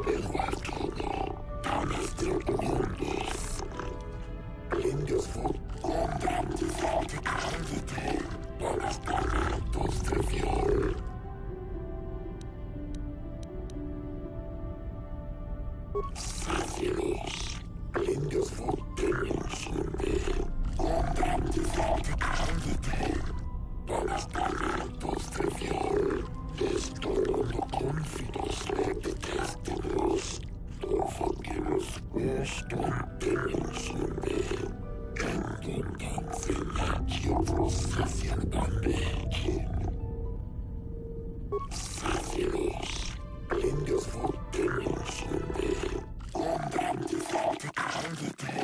El Valkyrie, dames der Uniondes. Blindes Wut, Gondram de Forte Ardite, Balastane, Toste Fior. Safiros, Blindes Wut, Demonsunde, Gondram de Forte Ardite, Balastane, Toste Fior. Estorono confidos lete testinos, Dorfogiros Woston Demonsunde, Endundanze Legio Processian Bandecin. Safiros, Blindes Wut Demonsunde, Gondram de Forte Ardite,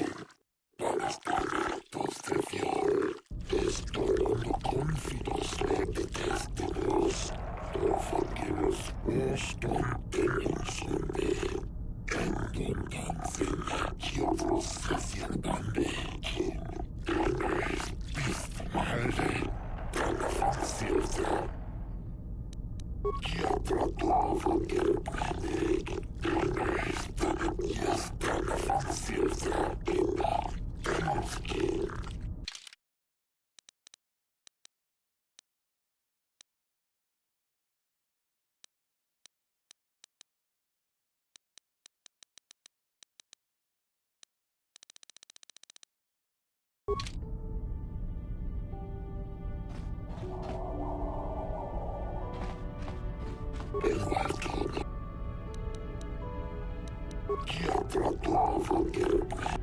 Balastane Toste Fior. Estorono confidos lete testinos, Dorfogiros Woston Demonsunde, Endundanze Legio Processian Bandecin. Enes Bist Malde, Telefonsilse. Giabradovo Gelbrennig, Enes Benedjes Telefonsilse, Inna Demoskin. El Valkyrie, Giabradovo Gelbrennig.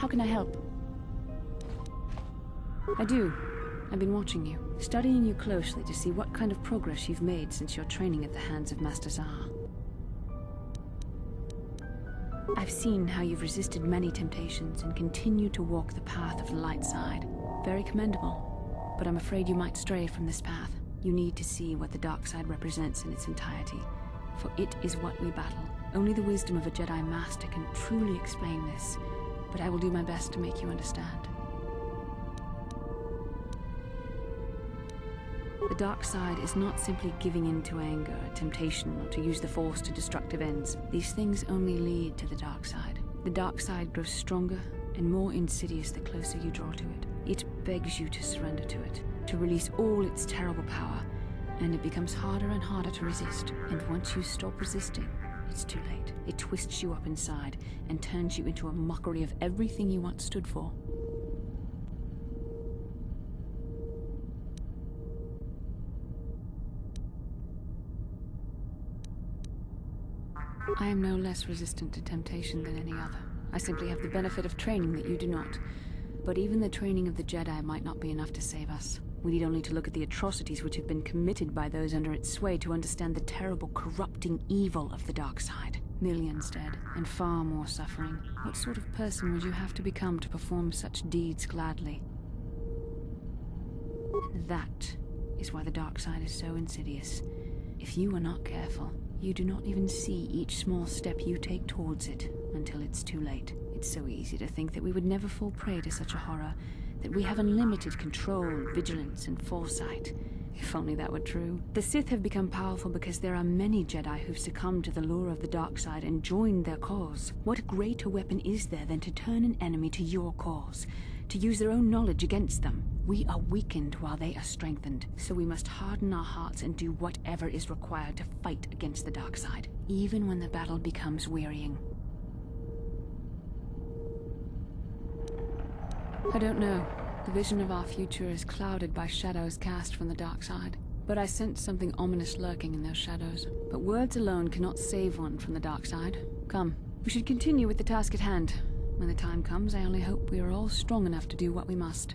How can I help? I do. I've been watching you, studying you closely to see what kind of progress you've made since your training at the hands of Master Zahar. I've seen how you've resisted many temptations and continued to walk the path of the light side. Very commendable. But I'm afraid you might stray from this path. You need to see what the dark side represents in its entirety, for it is what we battle. Only the wisdom of a Jedi Master can truly explain this, but I will do my best to make you understand. The dark side is not simply giving in to anger, temptation, or to use the Force to destructive ends. These things only lead to the dark side. The dark side grows stronger and more insidious the closer you draw to it. It begs you to surrender to it, to release all its terrible power, and it becomes harder and harder to resist. And once you stop resisting, it's too late. It twists you up inside and turns you into a mockery of everything you once stood for. I am no less resistant to temptation than any other. I simply have the benefit of training that you do not. But even the training of the Jedi might not be enough to save us. We need only to look at the atrocities which have been committed by those under its sway to understand the terrible, corrupting evil of the dark side. Millions dead, and far more suffering. What sort of person would you have to become to perform such deeds gladly? That is why the dark side is so insidious. If you are not careful, you do not even see each small step you take towards it until it's too late. It's so easy to think that we would never fall prey to such a horror, that we have unlimited control, vigilance, and foresight. If only that were true. The Sith have become powerful because there are many Jedi who've succumbed to the lure of the dark side and joined their cause. What greater weapon is there than to turn an enemy to your cause, to use their own knowledge against them? We are weakened while they are strengthened, so we must harden our hearts and do whatever is required to fight against the dark side, even when the battle becomes wearying. I don't know. The vision of our future is clouded by shadows cast from the dark side. But I sense something ominous lurking in those shadows. But words alone cannot save one from the dark side. Come, we should continue with the task at hand. When the time comes, I only hope we are all strong enough to do what we must.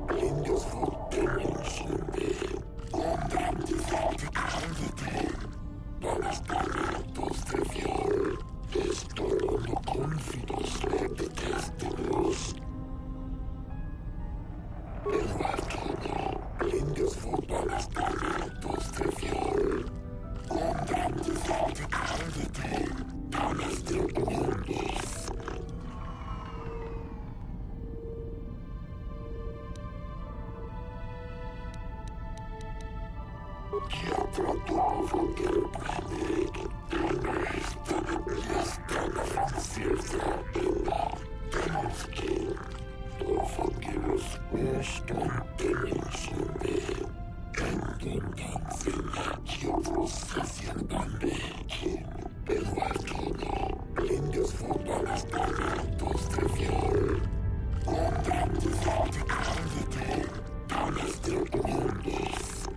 Blindes Wut Demonsunde, Gondram de Forte Ardite, trato verklig. Ännu istället gästerna från Silver innan dennas king. Då förgivs årstunten som det. En gång kan finna Kyoto-session bandit. Belvarkina, blindes fortfarande stället fjol. Kontraktet till kandidat. Danes till Mundus.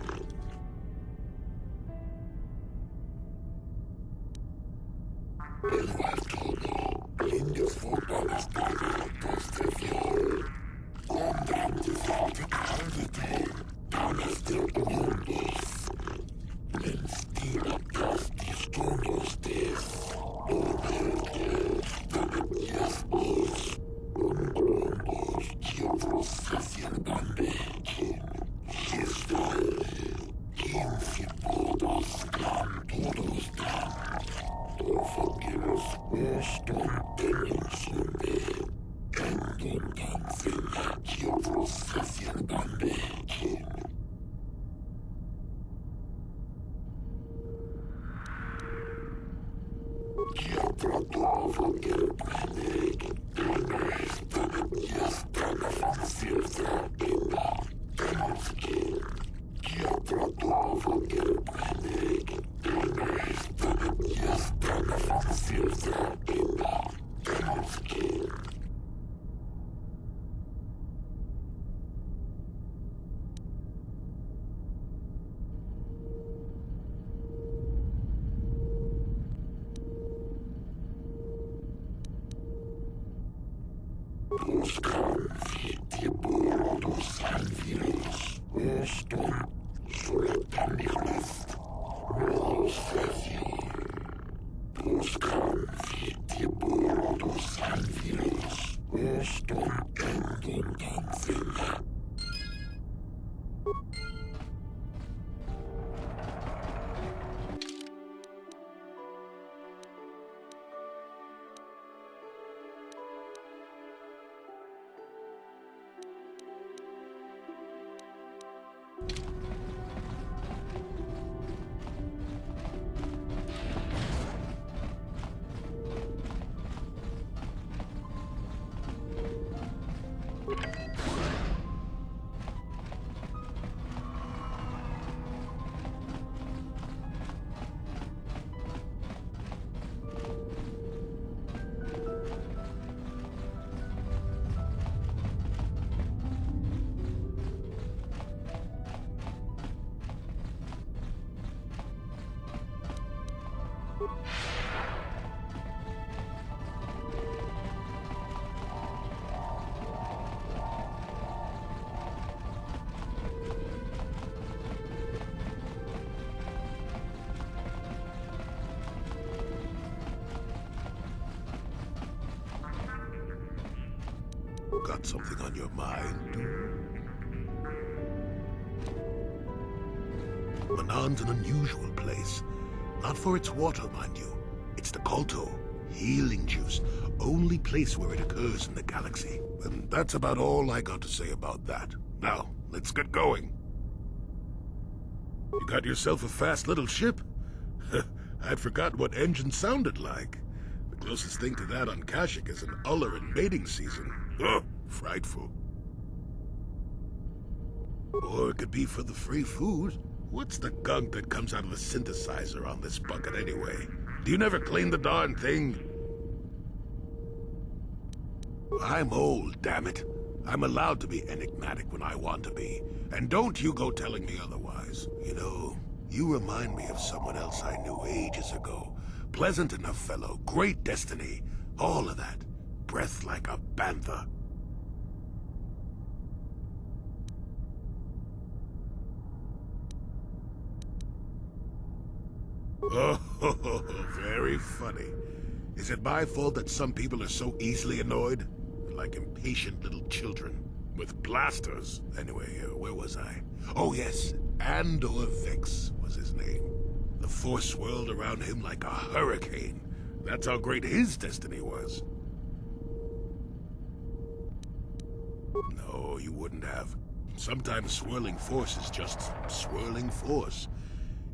Belvarkina, blindes fortfarande stället fjol. Kontraktet till kandidat. Danes till Mundus. Blinds till kastis kondostes. Jag trato verklig. Ännu istället gästerna från Silver innan dennas king. Jag trato verklig. Ännu istället gästerna från Silver innan dennas king. Buscan fitiburo dos alfilos. Oston, soletanilest. Rosefio. Buscan fitiburo dos alfilos. Oston, en gång kan finna. Got something on your mind? Manon's an unusual place. Not for its water, mind you. It's the Kolto, healing juice. Only place where it occurs in the galaxy. And that's about all I got to say about that. Now, let's get going. You got yourself a fast little ship? I'd forgotten what engine sounded like. The closest thing to that on Kashyyyk is an uller in mating season. Ugh, frightful. Or it could be for the free food. What's the gunk that comes out of the synthesizer on this bucket anyway? Do you never clean the darn thing? I'm old, damn it. I'm allowed to be enigmatic when I want to be. And don't you go telling me otherwise. You know, you remind me of someone else I knew ages ago. Pleasant enough fellow, great destiny, all of that. Breath like a bantha. Oh, very funny. Is it my fault that some people are so easily annoyed? Like impatient little children. With blasters. Anyway, where was I? Oh yes, Andor Vex was his name. The force swirled around him like a hurricane. That's how great his destiny was. No, you wouldn't have. Sometimes swirling force is just swirling force.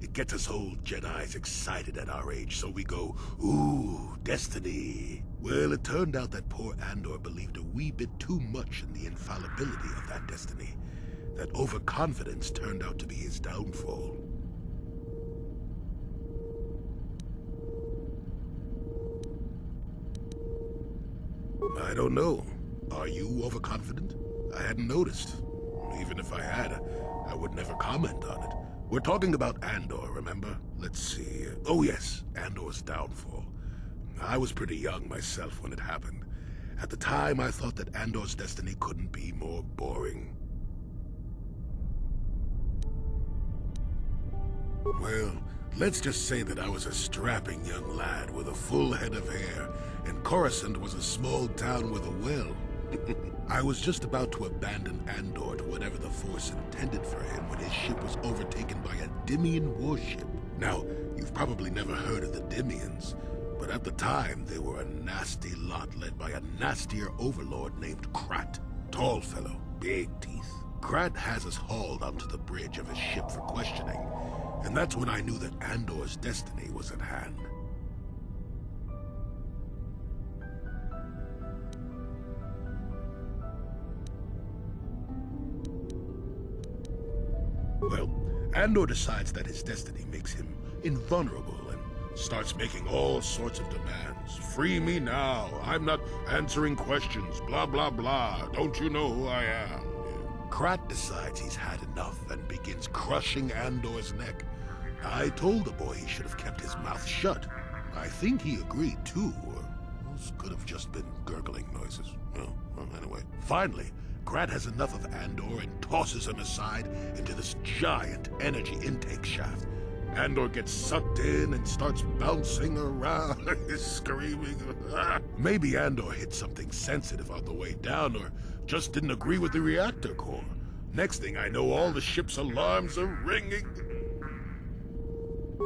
It gets us old Jedis excited at our age, so we go, ooh, destiny. Well, it turned out that poor Andor believed a wee bit too much in the infallibility of that destiny. That overconfidence turned out to be his downfall. I don't know. Are you overconfident? I hadn't noticed. Even if I had, I would never comment on it. We're talking about Andor, remember? Let's see. Oh yes, Andor's downfall. I was pretty young myself when it happened. At the time, I thought that Andor's destiny couldn't be more boring. Well, let's just say that I was a strapping young lad with a full head of hair, and Coruscant was a small town with a well. I was just about to abandon Andor to whatever the Force intended for him when his ship was overtaken by a Dimian warship. Now, you've probably never heard of the Dimians, but at the time they were a nasty lot led by a nastier overlord named Krat. Tall fellow, big teeth. Krat has us hauled onto the bridge of his ship for questioning, and that's when I knew that Andor's destiny was at hand. Well, Andor decides that his destiny makes him invulnerable and starts making all sorts of demands. Free me now. I'm not answering questions. Blah, blah, blah. Don't you know who I am? Krat decides he's had enough and begins crushing Andor's neck. I told the boy he should have kept his mouth shut. I think he agreed too, or those could have just been gurgling noises. Well, anyway. Finally, Krat has enough of Andor and tosses him aside into this giant energy intake shaft. Andor gets sucked in and starts bouncing around, screaming. Maybe Andor hit something sensitive on the way down, or just didn't agree with the reactor core. Next thing I know, all the ship's alarms are ringing.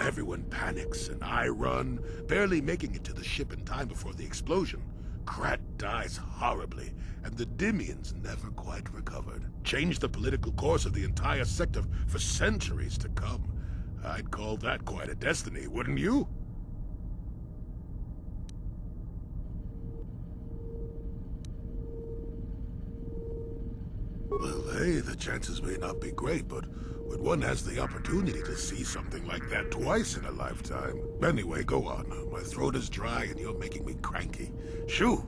Everyone panics, and I run, barely making it to the ship in time before the explosion. Krat dies horribly, and the Dimians never quite recovered. Changed the political course of the entire sector for centuries to come. I'd call that quite a destiny, wouldn't you? Well, hey, the chances may not be great, but when one has the opportunity to see something like that twice in a lifetime... Anyway, go on. My throat is dry and you're making me cranky. Shoo!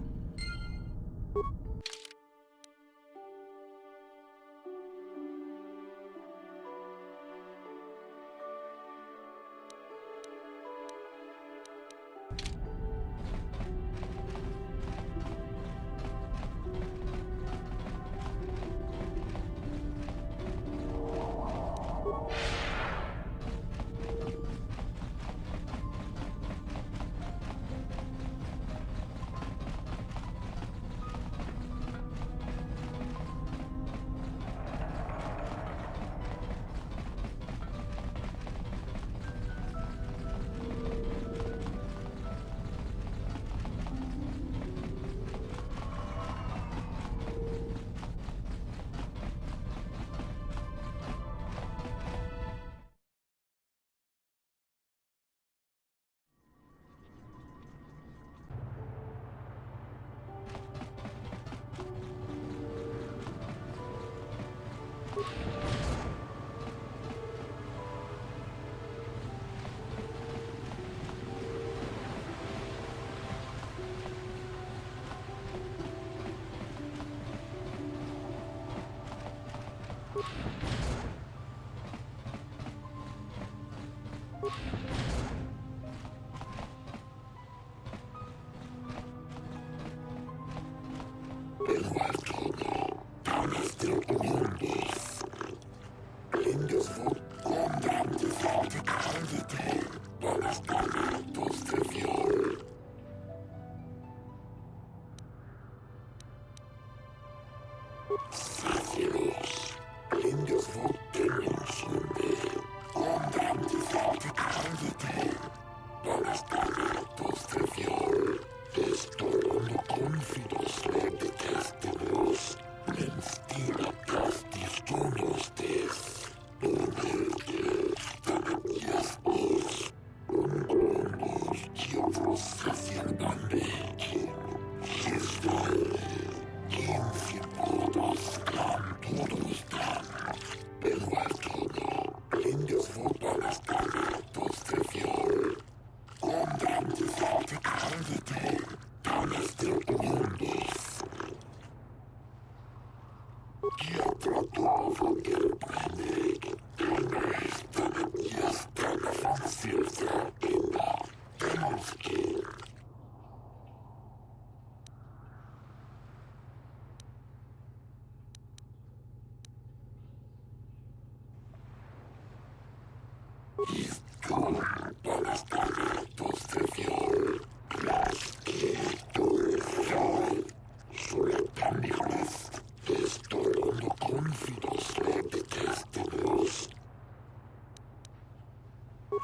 Esto no confides la detestable.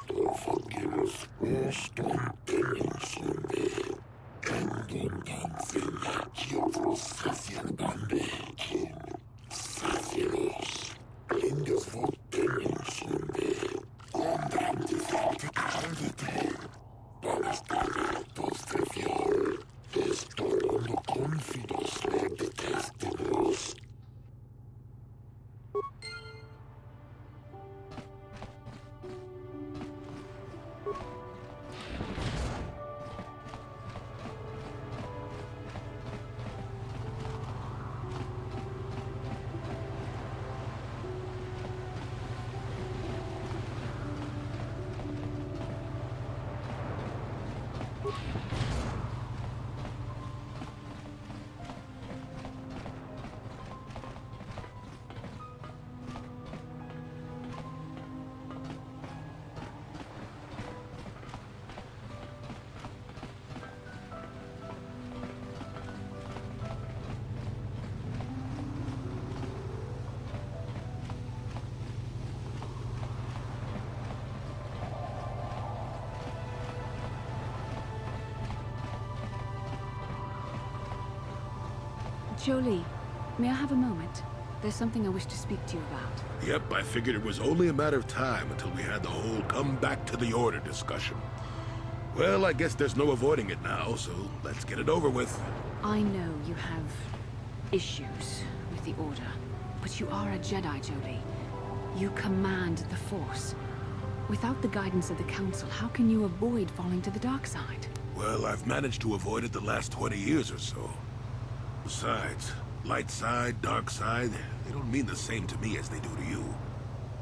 Du vergibst nicht und Denningssünde. Ending dancing at your procession bandaking. Safiros. Blindes for Denningssünde. Ondanti verticality. Balestaretos de fiol. Estorondo confidos le detestimos. Jolie, may I have a moment? There's something I wish to speak to you about. Yep, I figured it was only a matter of time until we had the whole come back to the order discussion. Well, I guess there's no avoiding it now, so let's get it over with. I know you have issues with the Order, but you are a Jedi, Jolie. You command the Force. Without the guidance of the Council, how can you avoid falling to the dark side? Well, I've managed to avoid it the last 20 years or so. Besides, light side, dark side, they don't mean the same to me as they do to you.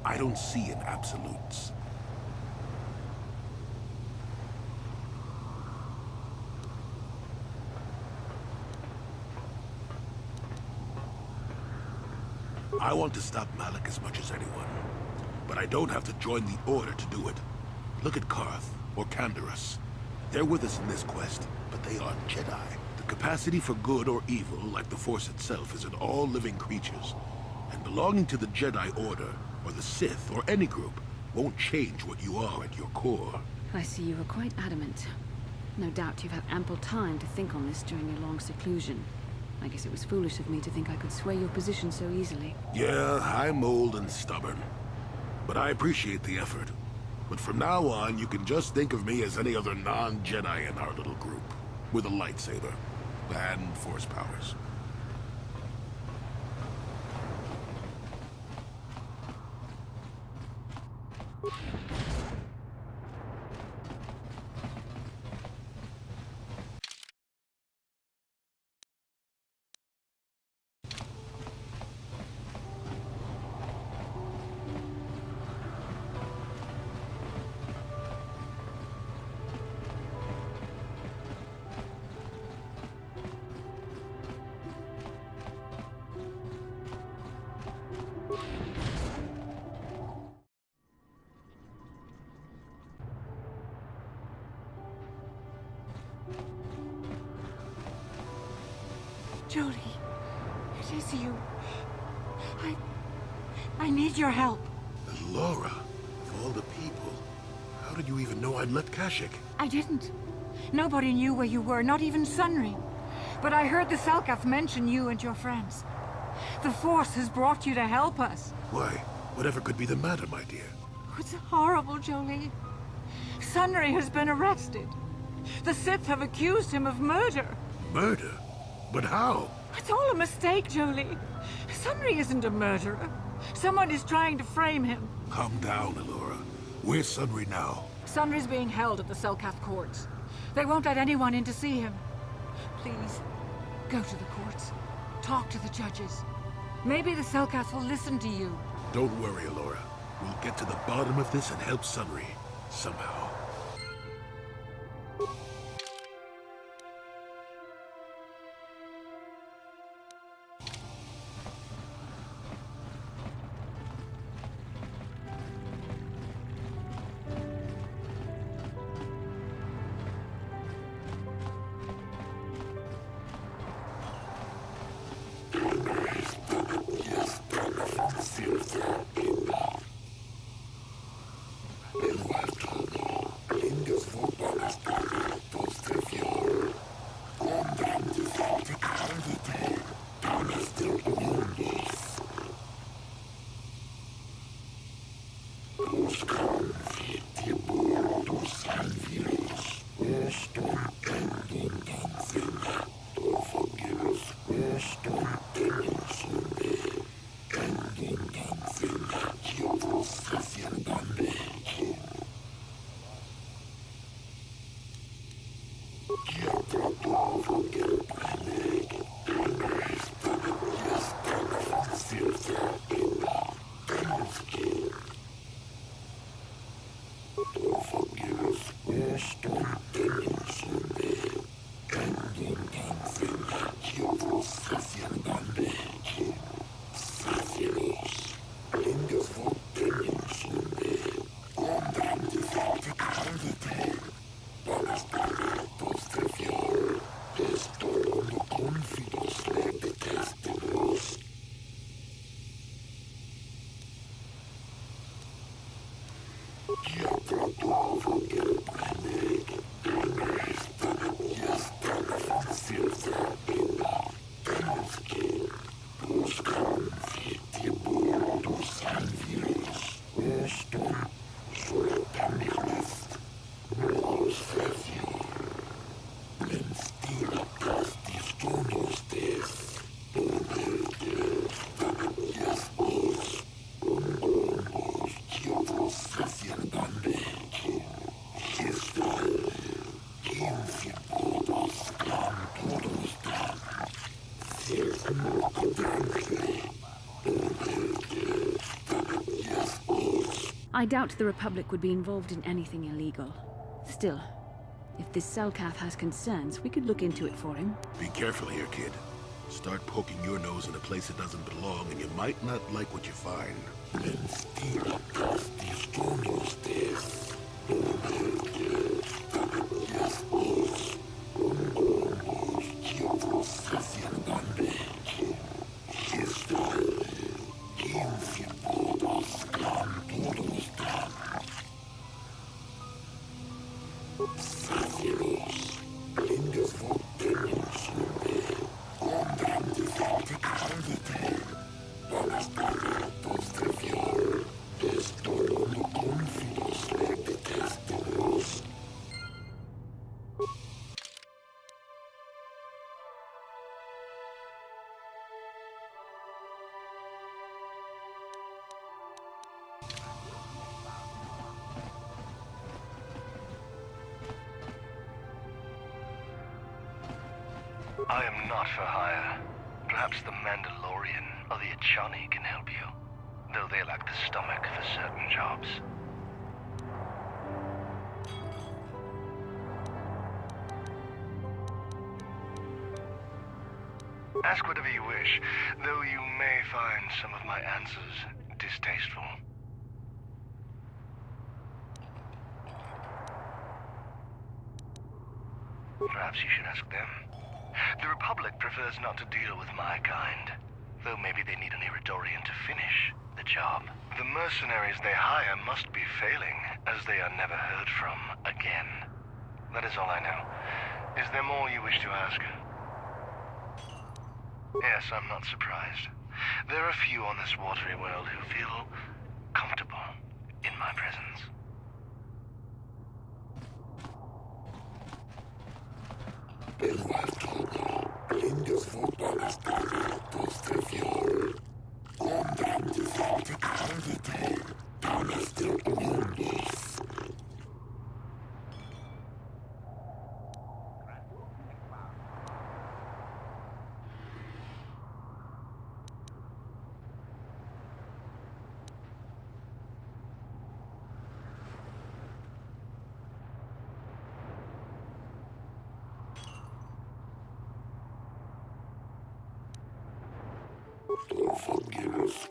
I don't see in absolutes. I want to stop Malik as much as anyone. But I don't have to join the Order to do it. Look at Karth, or Canderous. They're with us in this quest, but they aren't Jedi. The capacity for good or evil, like the Force itself, is in all living creatures. And belonging to the Jedi Order, or the Sith, or any group, won't change what you are at your core. I see you are quite adamant. No doubt you've had ample time to think on this during your long seclusion. I guess it was foolish of me to think I could sway your position so easily. Yeah, I'm old and stubborn. But I appreciate the effort. But from now on, you can just think of me as any other non-Jedi in our little group. With a lightsaber. And Force powers. Jolie, it is you. I need your help. Laura, of all the people, how did you even know I'd left Kashyyyk? I didn't. Nobody knew where you were, not even Sunry. But I heard the Selkath mention you and your friends. The Force has brought you to help us. Why? Whatever could be the matter, my dear? It's horrible, Jolie. Sunry has been arrested. The Sith have accused him of murder. Murder? But how? It's all a mistake, Jolie. Sunry isn't a murderer. Someone is trying to frame him. Calm down, Elora. Where's Sunry now? Sunry's being held at the Selkath courts. They won't let anyone in to see him. Please, go to the courts. Talk to the judges. Maybe the Selkath will listen to you. Don't worry, Elora. We'll get to the bottom of this and help Sunry. Somehow. El I doubt the Republic would be involved in anything illegal. Still, if this Selkath has concerns, we could look into it for him. Be careful here, kid. Start poking your nose in a place it doesn't belong, and you might not like what you find. I am not for hire. Perhaps the Mandalorian or the Achani can help you, though they lack the stomach for certain jobs. Ask whatever you wish, though you may find some of my answers distasteful. Perhaps you should ask them. The Republic prefers not to deal with my kind, though maybe they need an Iridorian to finish the job. The mercenaries they hire must be failing, as they are never heard from again. That is all I know. Is there more you wish to ask? Yes, I'm not surprised. There are few on this watery world who feel comfortable in my presence. Forgive us,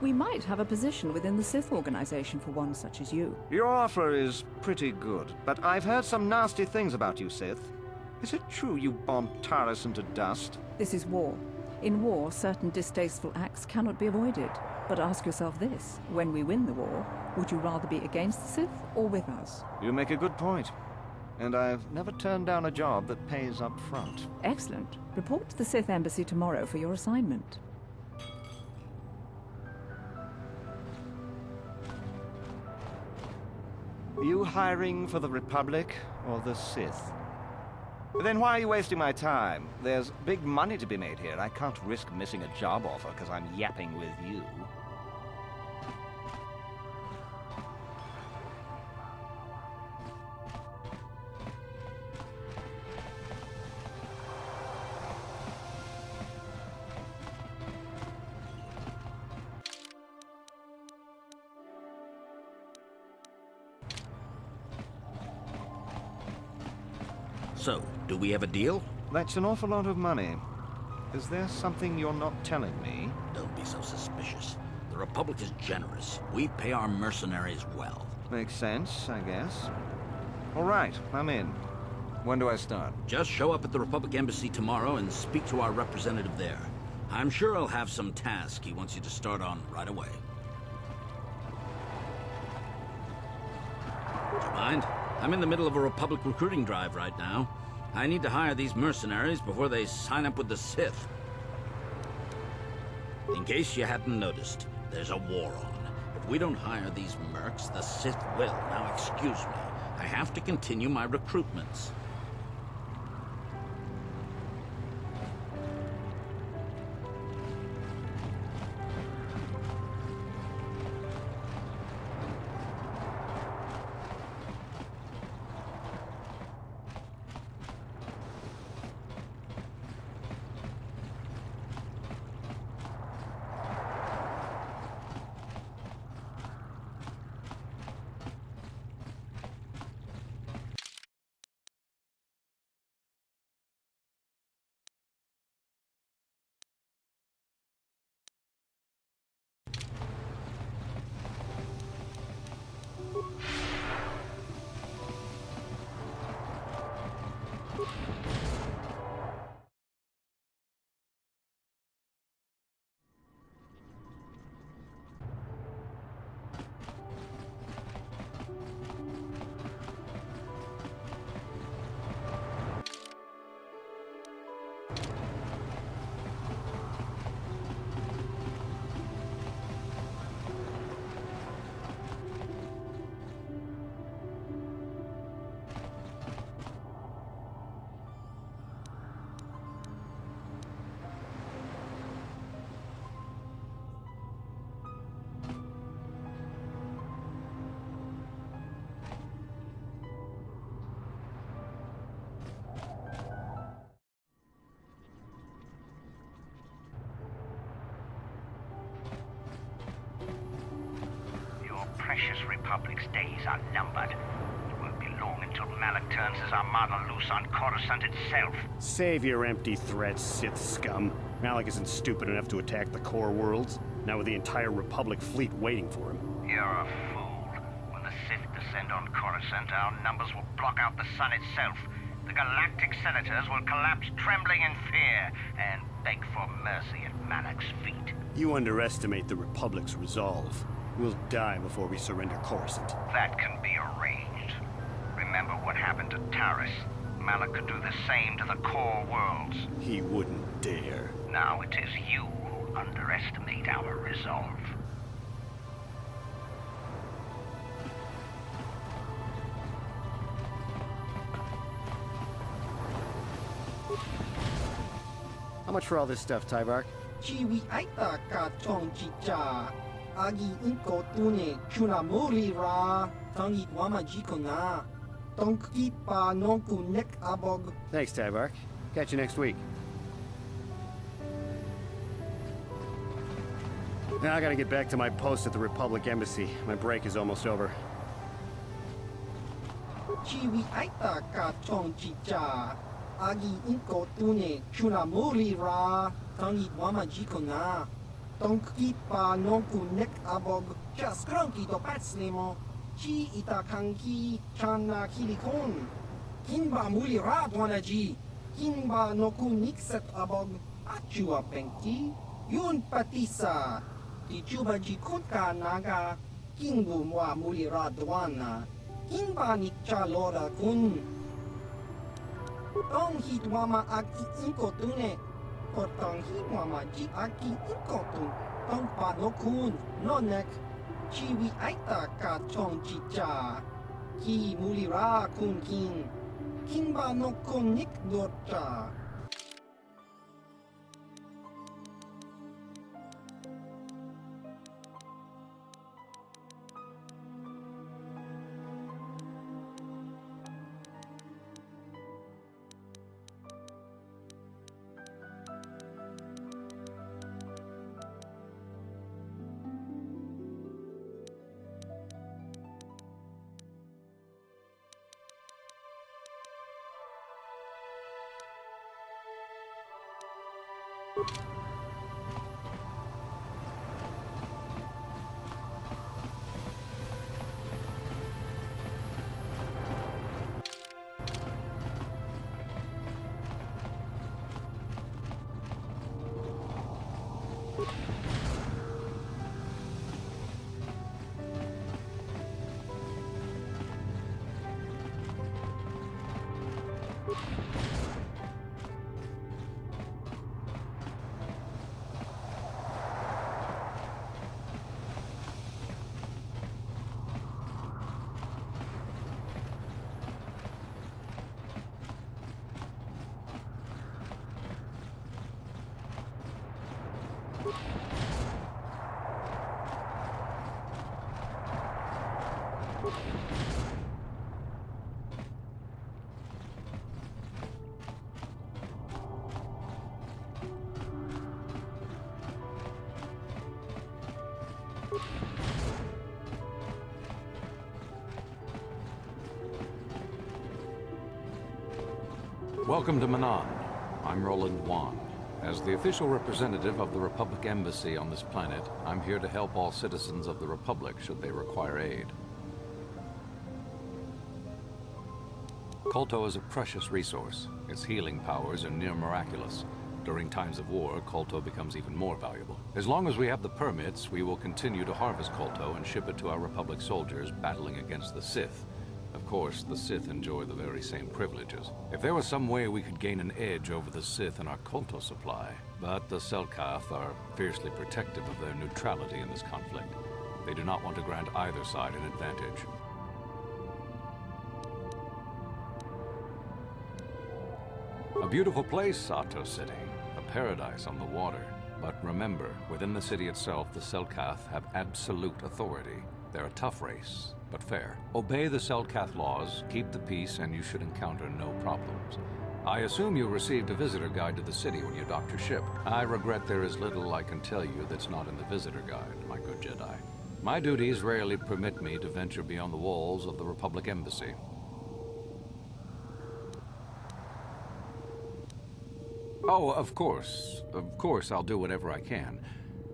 We might have a position within the Sith organization for one such as you. Your offer is pretty good, but I've heard some nasty things about you, Sith. Is it true you bombed Taris into dust? This is war. In war, certain distasteful acts cannot be avoided. But ask yourself this, when we win the war, would you rather be against the Sith or with us? You make a good point. And I've never turned down a job that pays up front. Excellent. Report to the Sith Embassy tomorrow for your assignment. You hiring for the Republic or the Sith? Then why are you wasting my time? There's big money to be made here. I can't risk missing a job offer because I'm yapping with you. So, do we have a deal? That's an awful lot of money. Is there something you're not telling me? Don't be so suspicious. The Republic is generous. We pay our mercenaries well. Makes sense, I guess. All right, I'm in. When do I start? Just show up at the Republic Embassy tomorrow and speak to our representative there. I'm sure he'll have some task he wants you to start on right away. Do you mind? I'm in the middle of a Republic recruiting drive right now. I need to hire these mercenaries before they sign up with the Sith. In case you hadn't noticed, there's a war on. If we don't hire these mercs, the Sith will. Now excuse me, I have to continue my recruitments. Precious Republic's days are numbered. It won't be long until Malak turns his armada loose on Coruscant itself. Save your empty threats, Sith scum. Malak isn't stupid enough to attack the core worlds, now with the entire Republic fleet waiting for him. You're a fool. When the Sith descend on Coruscant, our numbers will block out the sun itself. The galactic senators will collapse trembling in fear and beg for mercy at Malak's feet. You underestimate the Republic's resolve. We'll die before we surrender Coruscant. That can be arranged. Remember what happened to Taris. Malak could do the same to the core worlds. He wouldn't dare. Now it is you who underestimate our resolve. How much for all this stuff, Tybark? Chiwi aita ka chong chicha. Agi inko tune chunamuri ra. Tangi wama jikona. Tonki pa nonku nek abog. Thanks, Tybark. Catch you next week. Now I gotta get back to my post at the Republic Embassy. My break is almost over. Chiwi aita ka chong chicha. Agi inko tune chunamuri ra. Tangi wama jikona. Tongki pa nonku nek abog just cranky to patslemo. Chi itakanki chana kilikon. Kinba muli radwanaji. Kinba noku nikset abog achua penki. Yun patisa. Tichuba ji kunka naga. Kinbu mwa muli radwana. Kinba nikcha lora kun. Tong hitwama aki inkotune. Potong hitwama ji aki inkotun. Tong pa no kun, no nek. Chiwi aita ka chong chicha. Ki mulira kun kin. Kinba no kun nik dorcha. Welcome to Manan. I'm Roland Wan. As the official representative of the Republic Embassy on this planet, I'm here to help all citizens of the Republic should they require aid. Kolto is a precious resource. Its healing powers are near miraculous. During times of war, Kolto becomes even more valuable. As long as we have the permits, we will continue to harvest Kolto and ship it to our Republic soldiers battling against the Sith. Of course, the Sith enjoy the very same privileges. If there was some way we could gain an edge over the Sith in our Kolto supply, but the Selkath are fiercely protective of their neutrality in this conflict. They do not want to grant either side an advantage. A beautiful place, Ahto City. A paradise on the water. But remember, within the city itself, the Selkath have absolute authority. They're a tough race, but fair. Obey the Selkath laws, keep the peace, and you should encounter no problems. I assume you received a visitor guide to the city when you docked your ship. I regret there is little I can tell you that's not in the visitor guide, my good Jedi. My duties rarely permit me to venture beyond the walls of the Republic Embassy. Oh, of course I'll do whatever I can.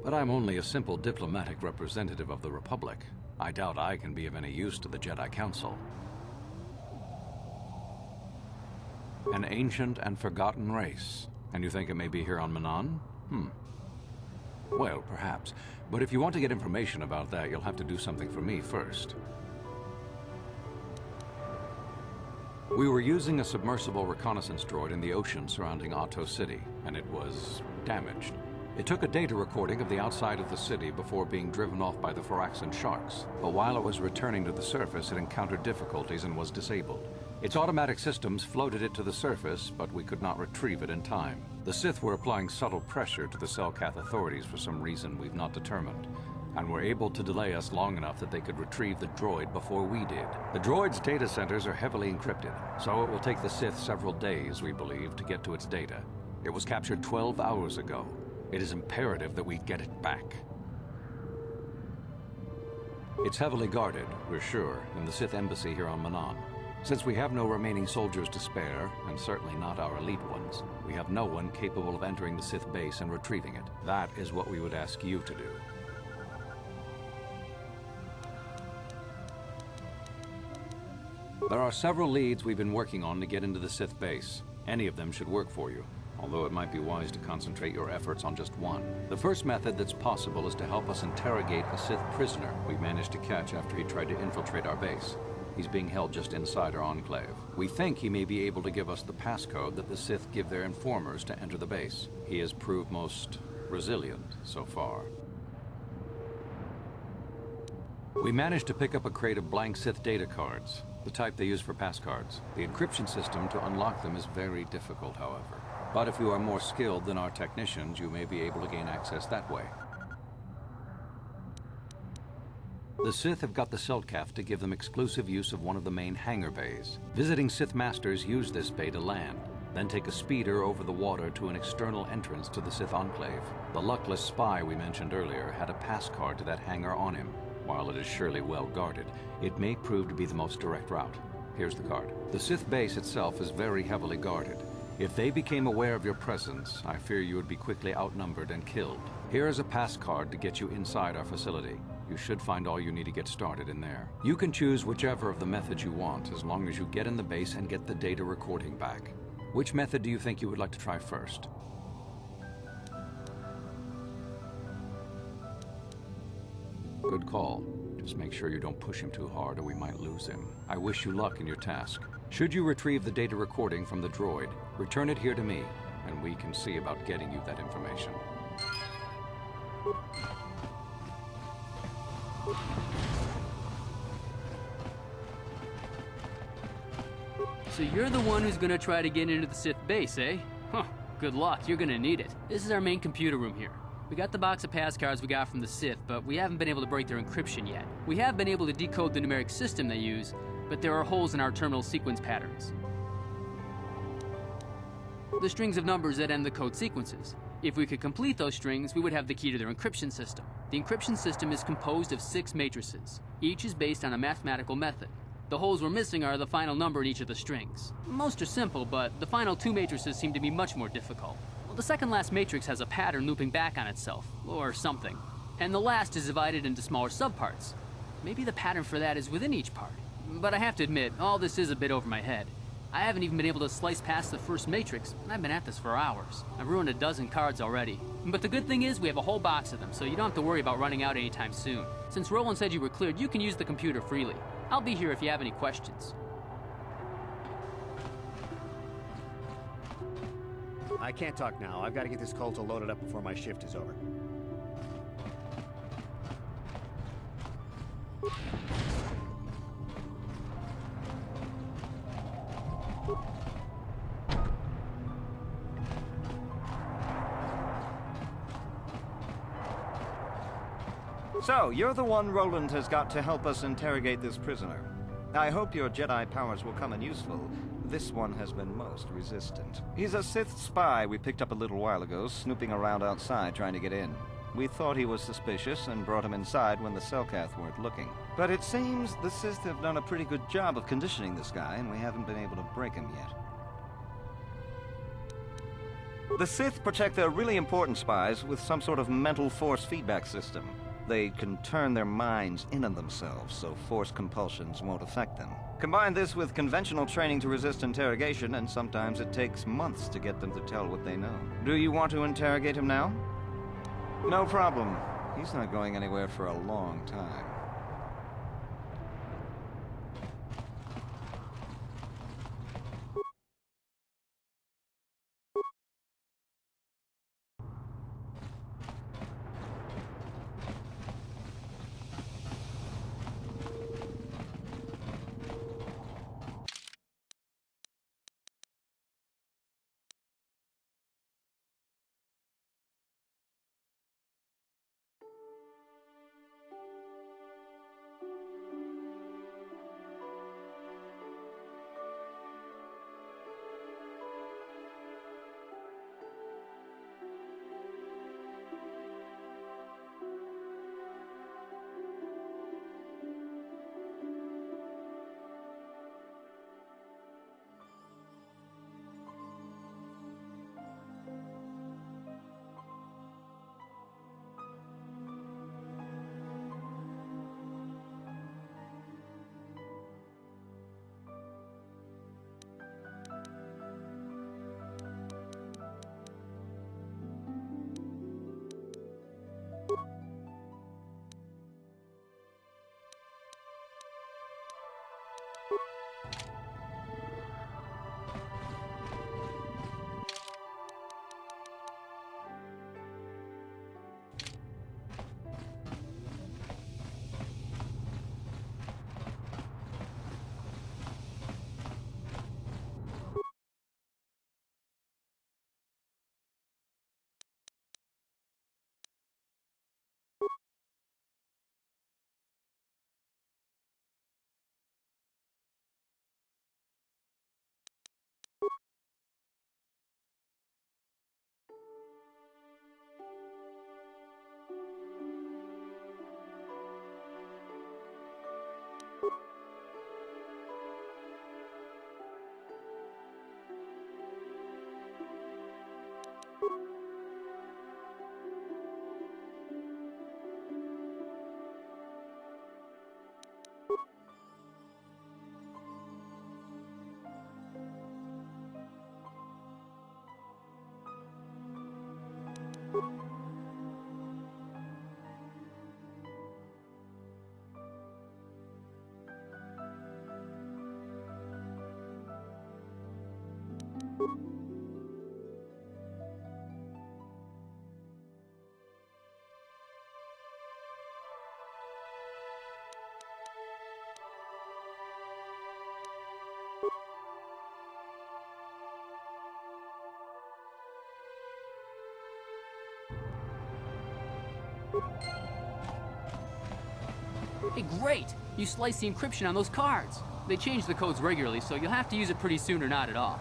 But I'm only a simple diplomatic representative of the Republic. I doubt I can be of any use to the Jedi Council. An ancient and forgotten race. And you think it may be here on Manan? Well, perhaps. But if you want to get information about that, you'll have to do something for me first. We were using a submersible reconnaissance droid in the ocean surrounding Ahto City, and it was damaged. It took a data recording of the outside of the city before being driven off by the Phyraxan sharks. But while it was returning to the surface, it encountered difficulties and was disabled. Its automatic systems floated it to the surface, but we could not retrieve it in time. The Sith were applying subtle pressure to the Selkath authorities for some reason we've not determined, and were able to delay us long enough that they could retrieve the droid before we did. The droid's data centers are heavily encrypted, so it will take the Sith several days, we believe, to get to its data. It was captured 12 hours ago. It is imperative that we get it back. It's heavily guarded, we're sure, in the Sith embassy here on Manan. Since we have no remaining soldiers to spare, and certainly not our elite ones, we have no one capable of entering the Sith base and retrieving it. That is what we would ask you to do. There are several leads we've been working on to get into the Sith base. Any of them should work for you, although it might be wise to concentrate your efforts on just one. The first method that's possible is to help us interrogate a Sith prisoner we managed to catch after he tried to infiltrate our base. He's being held just inside our enclave. We think he may be able to give us the passcode that the Sith give their informers to enter the base. He has proved most resilient so far. We managed to pick up a crate of blank Sith data cards, the type they use for passcards. The encryption system to unlock them is very difficult, however. But if you are more skilled than our technicians, you may be able to gain access that way. The Sith have got the Selkath to give them exclusive use of one of the main hangar bays. Visiting Sith Masters use this bay to land, then take a speeder over the water to an external entrance to the Sith Enclave. The luckless spy we mentioned earlier had a pass card to that hangar on him. While it is surely well guarded, it may prove to be the most direct route. Here's the card. The Sith base itself is very heavily guarded. If they became aware of your presence, I fear you would be quickly outnumbered and killed. Here is a pass card to get you inside our facility. You should find all you need to get started in there. You can choose whichever of the methods you want, as long as you get in the base and get the data recording back. Which method do you think you would like to try first? Good call. Just make sure you don't push him too hard or we might lose him. I wish you luck in your task. Should you retrieve the data recording from the droid, return it here to me, and we can see about getting you that information. So you're the one who's gonna try to get into the Sith base, eh? Huh, good luck, you're gonna need it. This is our main computer room here. We got the box of pass cards we got from the Sith, but we haven't been able to break their encryption yet. We have been able to decode the numeric system they use, but there are holes in our terminal sequence patterns. The strings of numbers that end the code sequences. If we could complete those strings, we would have the key to their encryption system. The encryption system is composed of 6 matrices. Each is based on a mathematical method. The holes we're missing are the final number in each of the strings. Most are simple, but the final 2 matrices seem to be much more difficult. Well, the second last matrix has a pattern looping back on itself, or something. And the last is divided into smaller subparts. Maybe the pattern for that is within each part. But I have to admit, all this is a bit over my head. I haven't even been able to slice past the first matrix, and I've been at this for hours. I've ruined a dozen cards already. But the good thing is we have a whole box of them, so you don't have to worry about running out anytime soon. Since Roland said you were cleared, you can use the computer freely. I'll be here if you have any questions. I can't talk now. I've got to get this Colta loaded up before my shift is over. So, you're the one Roland has got to help us interrogate this prisoner. I hope your Jedi powers will come in useful. This one has been most resistant. He's a Sith spy we picked up a little while ago, snooping around outside trying to get in. We thought he was suspicious and brought him inside when the Selkath weren't looking. But it seems the Sith have done a pretty good job of conditioning this guy, and we haven't been able to break him yet. The Sith protect their really important spies with some sort of mental force feedback system. They can turn their minds in on themselves, so force compulsions won't affect them. Combine this with conventional training to resist interrogation, and sometimes it takes months to get them to tell what they know. Do you want to interrogate him now? No problem. He's not going anywhere for a long time. Hey, great! You sliced the encryption on those cards. They change the codes regularly, so you'll have to use it pretty soon or not at all.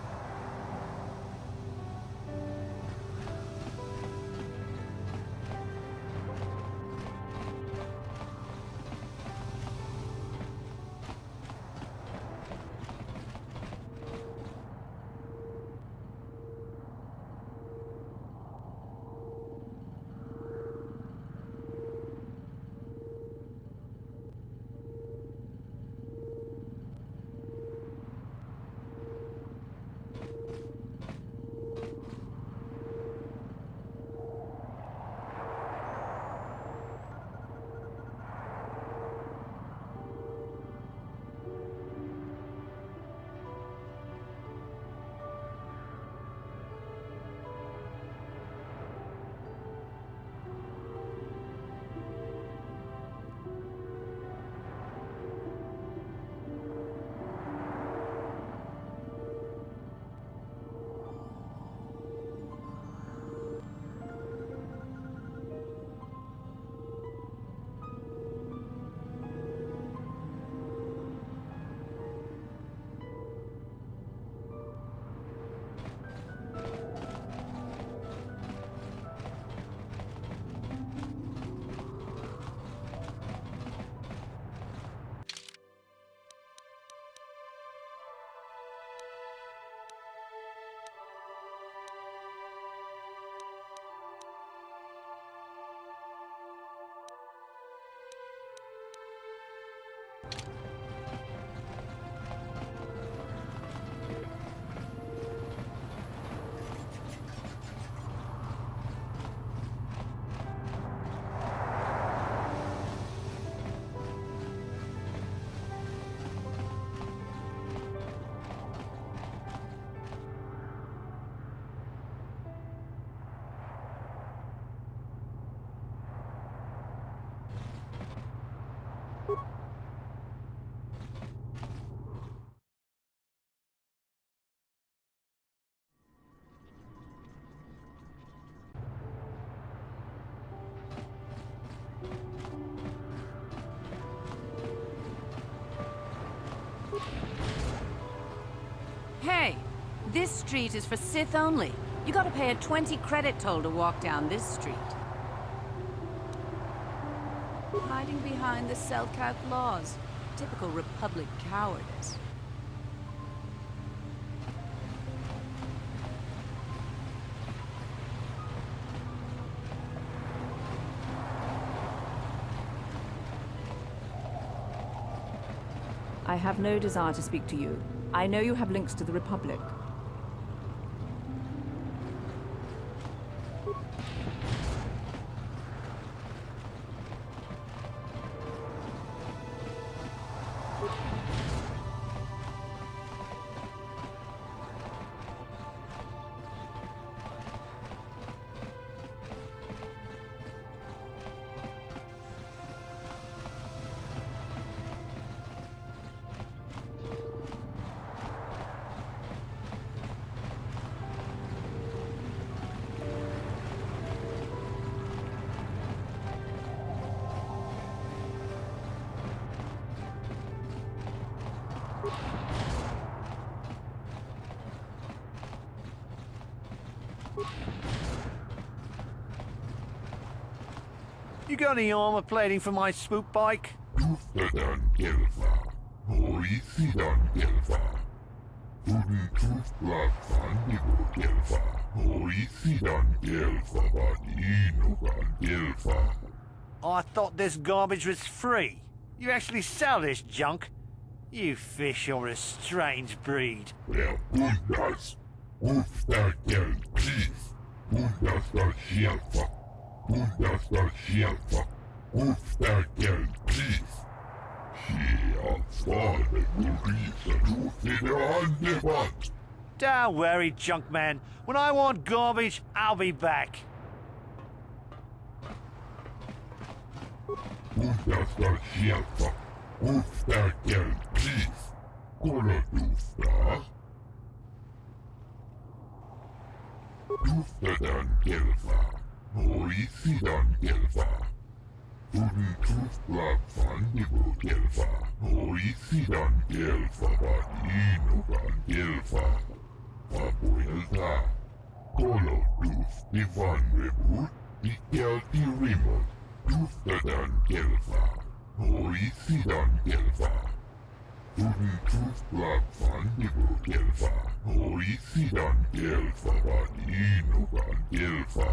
Hey, this street is for Sith only. You gotta pay a 20 credit toll to walk down this street. Hiding behind the Selkath laws. Typical Republic cowardice. I have no desire to speak to you. I know you have links to the Republic. You got any armor plating for my swoop bike? Tuftadan Gelfa, Hoisidan Gelfa, Tudun Tufla Fandigo Gelfa, Hoisidan Gelfa, Vadinogan Gelfa. I thought this garbage was free. You actually sell this junk? You fish are a strange breed. Well, Bundas, Uftadan Chief, Bundas da Gelfa. Bundas Gelfa, Uftadan Chief. Don't worry, junk man. When I want garbage, I'll be back. Bundas Gelfa, Uftadan Chief. Kolodufta. Uftadan Gelfa. Hoisidan Gelfa, Tuden tuf blab fandibo gelfa. Oisidan gelfa bat inogan gelfa. Papoelta. Kolo tuf divan rebut. Dikel di remote. Tuftadan gelfa. Oisidan gelfa. Tuden tuf blab fandibo gelfa. Oisidan gelfa bat inogan gelfa.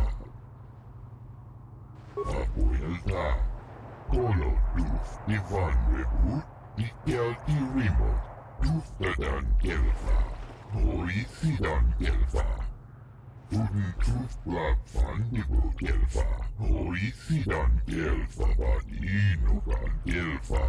Papoelta. Kolo tuf divan rebut. Dikel di remote. Tuftadan gelfa. Oisidan gelfa. Tuden tuf blab fandibo gelfa. Oisidan gelfa bat inogan gelfa.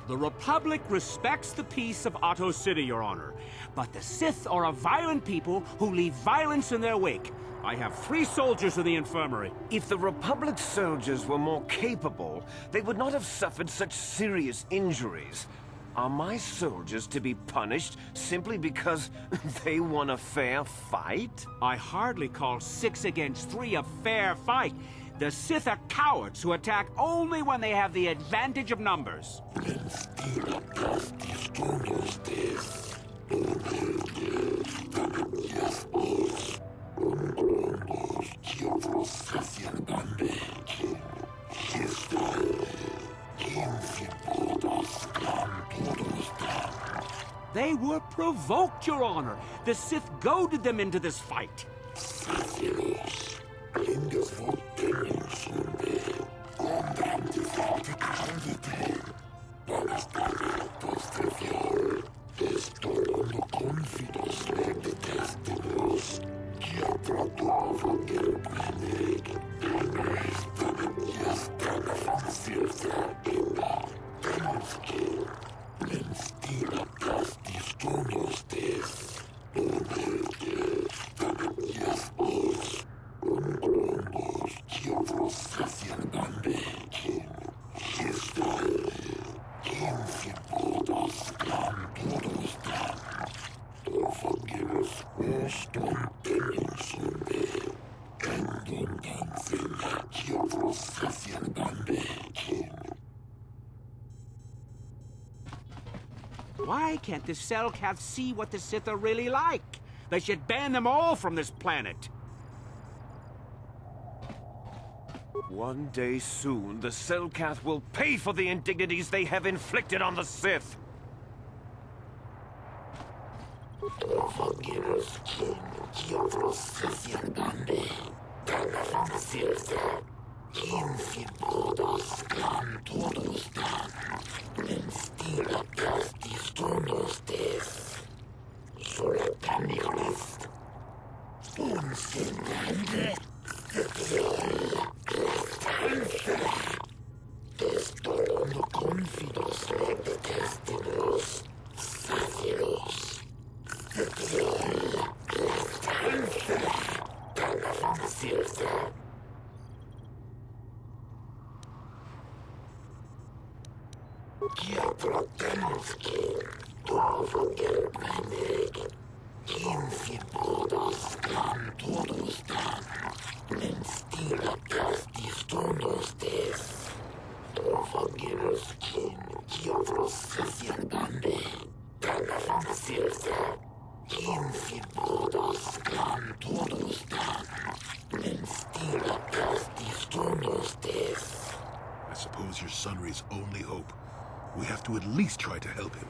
The Republic respects the peace of Otto City, Your Honor. But the Sith are a violent people who leave violence in their wake. I have 3 soldiers in the infirmary. If the Republic soldiers were more capable, they would not have suffered such serious injuries. Are my soldiers to be punished simply because they won a fair fight? I hardly call 6 against 3 a fair fight. The Sith are cowards who attack only when they have the advantage of numbers. They were provoked, Your Honor. The Sith goaded them into this fight. Why can't the Selkath see what the Sith are really like? They should ban them all from this planet. One day soon, the Selkath will pay for the indignities they have inflicted on the Sith. I suppose your Sunry's only hope. We have to at least try to help him.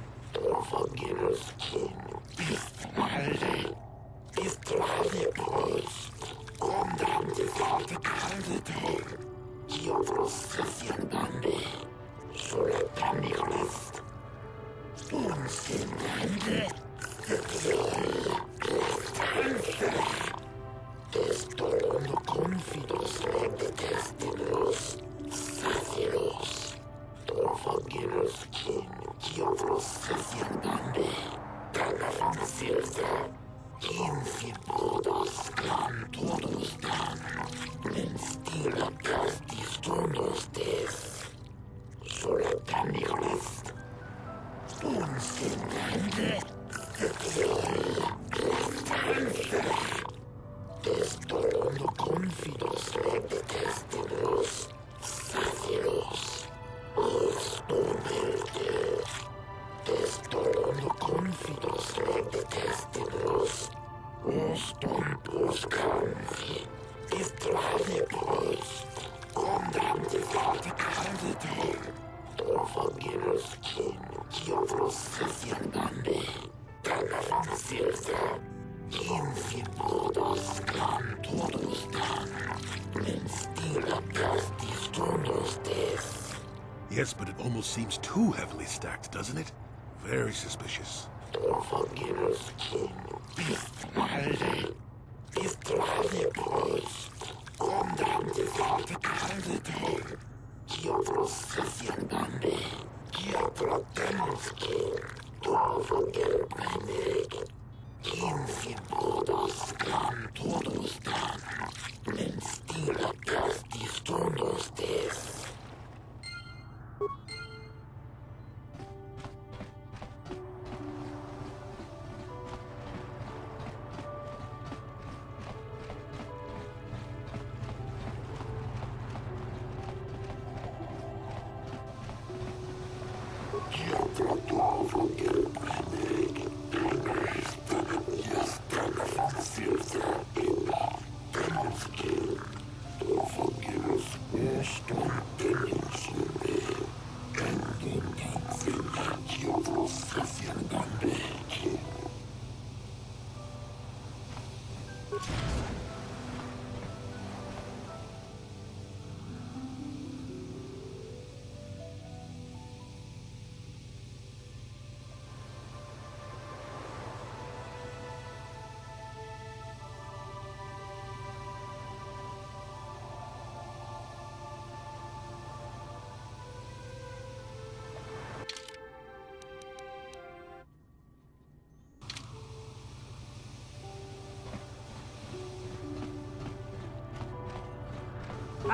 Yes, but it almost seems too heavily stacked, doesn't it? Very suspicious.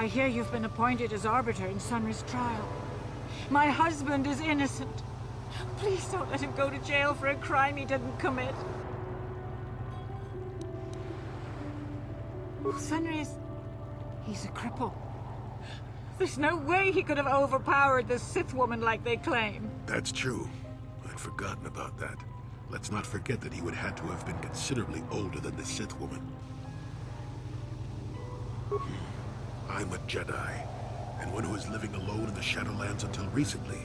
I hear you've been appointed as arbiter in Sunry's trial. My husband is innocent. Please don't let him go to jail for a crime he didn't commit. Sunry is... he's a cripple. There's no way he could have overpowered this Sith woman like they claim. That's true. I'd forgotten about that. Let's not forget that he would have to have been considerably older than the Sith woman. I'm a Jedi, and one who was living alone in the Shadowlands until recently.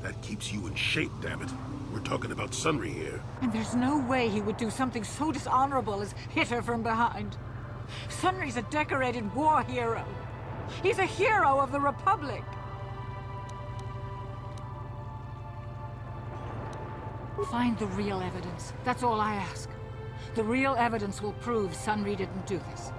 That keeps you in shape, damn it. We're talking about Sunry here. And there's no way he would do something so dishonorable as hit her from behind. Sunry's a decorated war hero. He's a hero of the Republic. Find the real evidence. That's all I ask. The real evidence will prove Sunry didn't do this.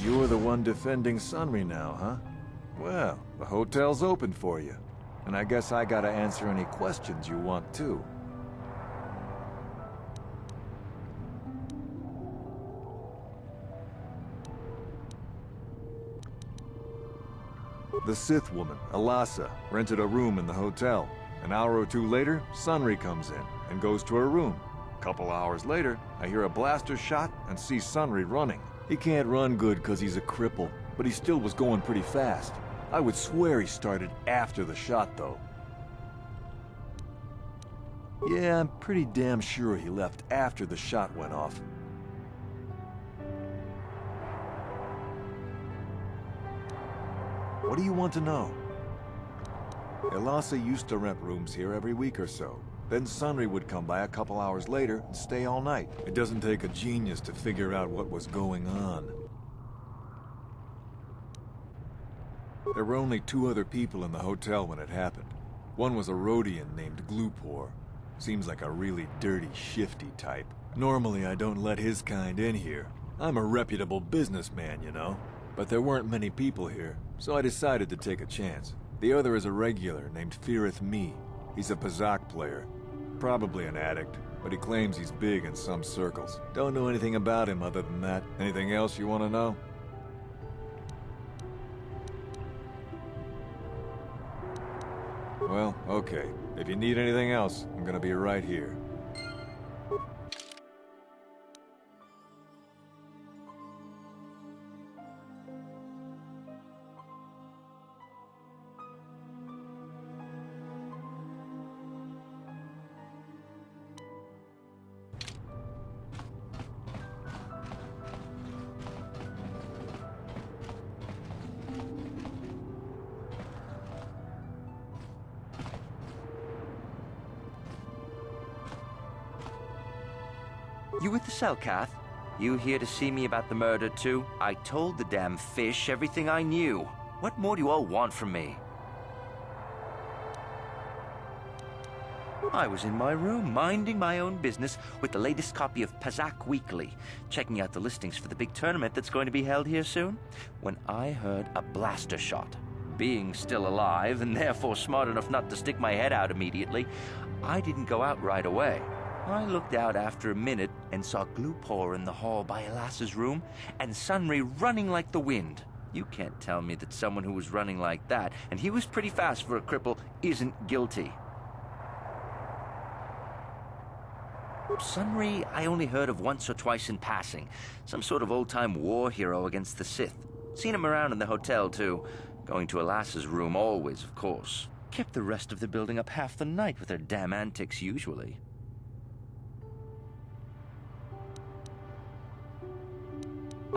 You're the one defending Sunry now, huh? Well, the hotel's open for you. And I guess I gotta answer any questions you want too. The Sith woman, Alasa, rented a room in the hotel. An hour or two later, Sunry comes in and goes to her room. A couple hours later, I hear a blaster shot and see Sunry running. He can't run good because he's a cripple, but he still was going pretty fast. I would swear he started after the shot, though. Yeah, I'm pretty damn sure he left after the shot went off. What do you want to know? Elasa used to rent rooms here every week or so. Then Sunry would come by a couple hours later and stay all night. It doesn't take a genius to figure out what was going on. There were only 2 other people in the hotel when it happened. One was a Rhodian named Glupor. Seems like a really dirty, shifty type. Normally I don't let his kind in here. I'm a reputable businessman, you know. But there weren't many people here, so I decided to take a chance. The other is a regular named Firith Me. He's a Pazak player. Probably an addict, but he claims he's big in some circles. Don't know anything about him other than that. Anything else you want to know? Well, okay. If you need anything else, I'm gonna be right here. You with the Selkath? You here to see me about the murder, too? I told the damn fish everything I knew. What more do you all want from me? I was in my room, minding my own business with the latest copy of Pazak Weekly, checking out the listings for the big tournament that's going to be held here soon, when I heard a blaster shot. Being still alive, and therefore smart enough not to stick my head out immediately, I didn't go out right away. I looked out after a minute and saw Glupor in the hall by Elas's room and Sunry running like the wind. You can't tell me that someone who was running like that, and he was pretty fast for a cripple, isn't guilty. Sunry I only heard of once or twice in passing. Some sort of old-time war hero against the Sith. Seen him around in the hotel, too. Going to Elas's room always, of course. Kept the rest of the building up half the night with their damn antics usually.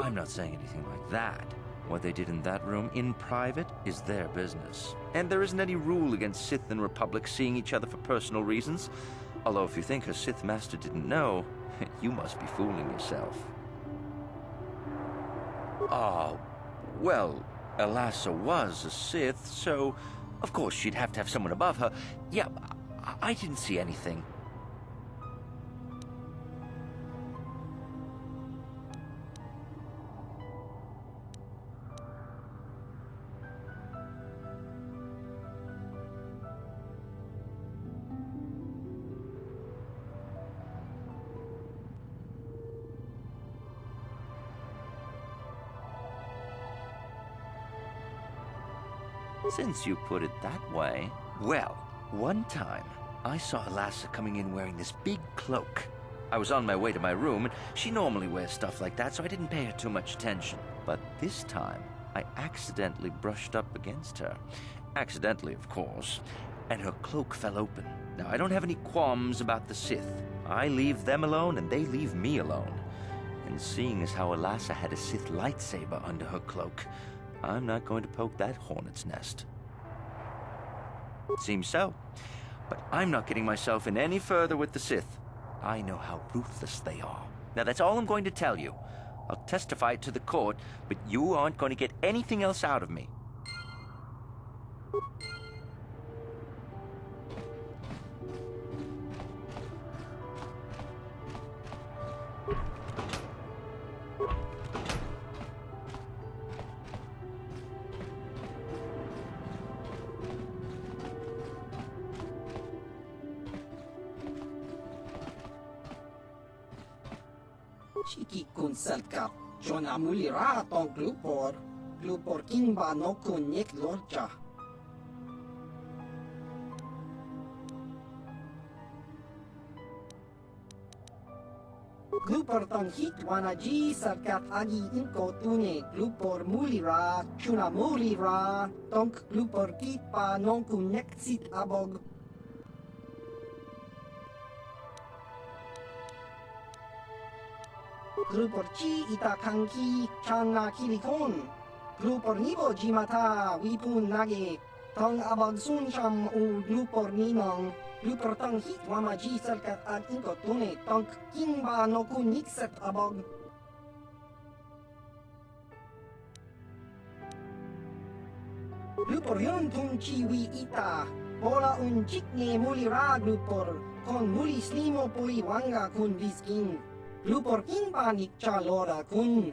I'm not saying anything like that. What they did in that room in private is their business. And there isn't any rule against Sith and Republic seeing each other for personal reasons. Although if you think her Sith master didn't know, you must be fooling yourself. Well, Elasa was a Sith, so of course she'd have to have someone above her. Yeah, I didn't see anything. Since you put it that way. Well, one time, I saw Elasa coming in wearing this big cloak. I was on my way to my room, and she normally wears stuff like that, so I didn't pay her too much attention. But this time, I accidentally brushed up against her. Accidentally, of course. And her cloak fell open. Now, I don't have any qualms about the Sith. I leave them alone, and they leave me alone. And seeing as how Elasa had a Sith lightsaber under her cloak, I'm not going to poke that hornet's nest. Seems so. But I'm not getting myself in any further with the Sith. I know how ruthless they are. Now that's all I'm going to tell you. I'll testify it to the court, but you aren't going to get anything else out of me. Chiki kun Selkath, John Amuli Ra ton Glupor, Glupor Kingba no kun Nik Lorcha. Glupor ton hit wanaji Selkath agi inko tune, Glupor Mulira, Chuna Mulira, tonk Glupor kit pa non kun Nek sit abog. Glupor chi ita kanki channa kilikon. Glupor nibo jimata wipun nage. Tong abag sunsham u glupor ninong. Glupor tong hit wamaji selkat ag inko tune. Tong kimba no kun nikset abag. Glupor yun tung chiwi ita. Bola un chikne muli ra glupor. Kon muli slimo poi wanga kun biskin. Glupor kimba nikcha lora kun.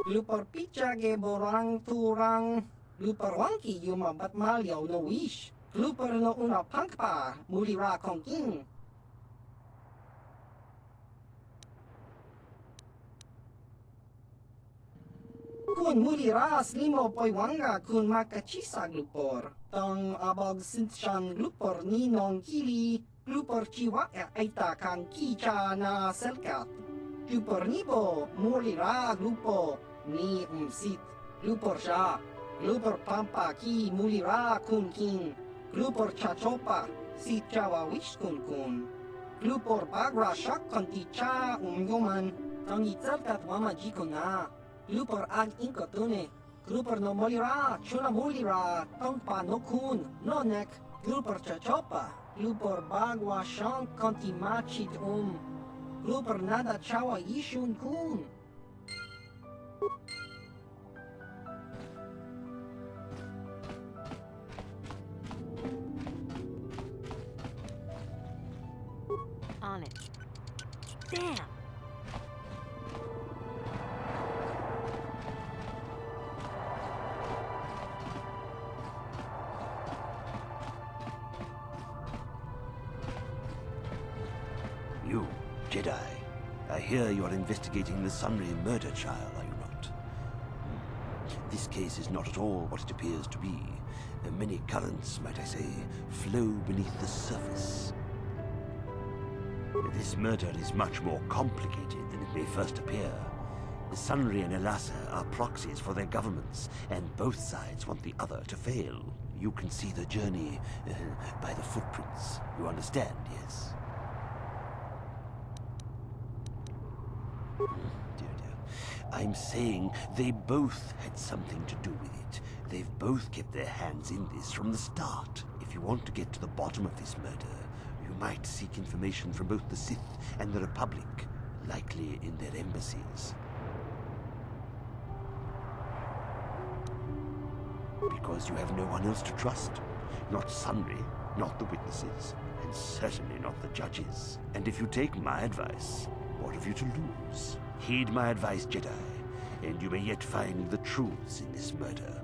Glupor picha ge borang turang. Glupor wangki yuma bat malyaw no wish. Glupor no una pangpa muli ra kong king. Kun muli ra slimo poi wanga kun makachisa glupor. Tong abog sinshan glupor ninong kili. Glupor chiwa aita kang kicha na selkat. Glupor nibo muli ra glupo ni umsit. Glupor siya. Glupor pampa ki muli ra kun king. Glupor chachopa si chawa wish kun kun. Glupor bagra shak konti cha umyoman. Tong itselkat wama jiko na. Glupor ag inkotune. Glupor no muli ra chuna muli ra. Tong pa no kun no nek. Glupor chachopa. Glupor bagwa shank konti machit Glupor nada chawa ishun kun. On it. Damn! You, Jedi. I hear you are investigating the Sunray murder trial, are you not? This case is not at all what it appears to be. Many currents, might I say, flow beneath the surface. This murder is much more complicated than it may first appear. Sunray and Elassa are proxies for their governments, and both sides want the other to fail. You can see the journey by the footprints. You understand, yes? I'm saying they both had something to do with it. They've both kept their hands in this from the start. If you want to get to the bottom of this murder, you might seek information from both the Sith and the Republic, likely in their embassies. Because you have no one else to trust. Not Sunray, not the witnesses, and certainly not the judges. And if you take my advice, what have you to lose? Heed my advice, Jedi, and you may yet find the truths in this murder.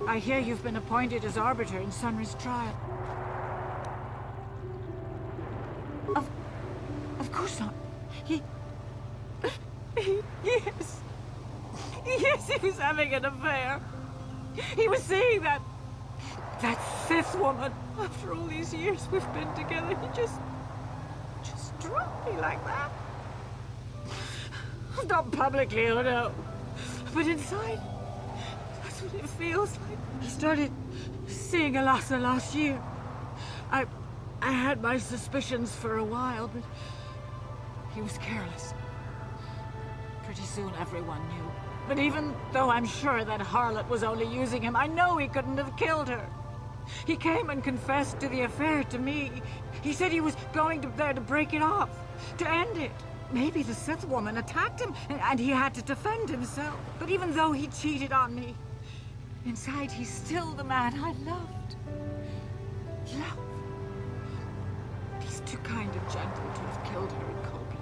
I hear you've been appointed as arbiter in Sunry's trial. Of course not. Yes. Yes, he was having an affair. He was seeing that Sith woman. After all these years we've been together, he just dropped me like that. Not publicly, oh no. But inside, that's what it feels like. He started seeing Alasa last year. I had my suspicions for a while, but he was careless. Pretty soon everyone knew. But even though I'm sure that harlot was only using him, I know he couldn't have killed her. He came and confessed to the affair to me. He said he was going there to break it off, to end it. Maybe the Sith woman attacked him, and he had to defend himself. But even though he cheated on me, inside he's still the man I loved. Love. He's too kind and gentle to have killed her in cold blood.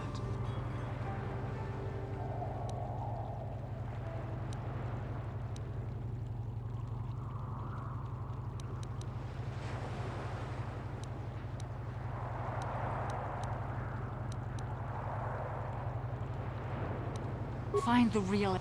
Find the real...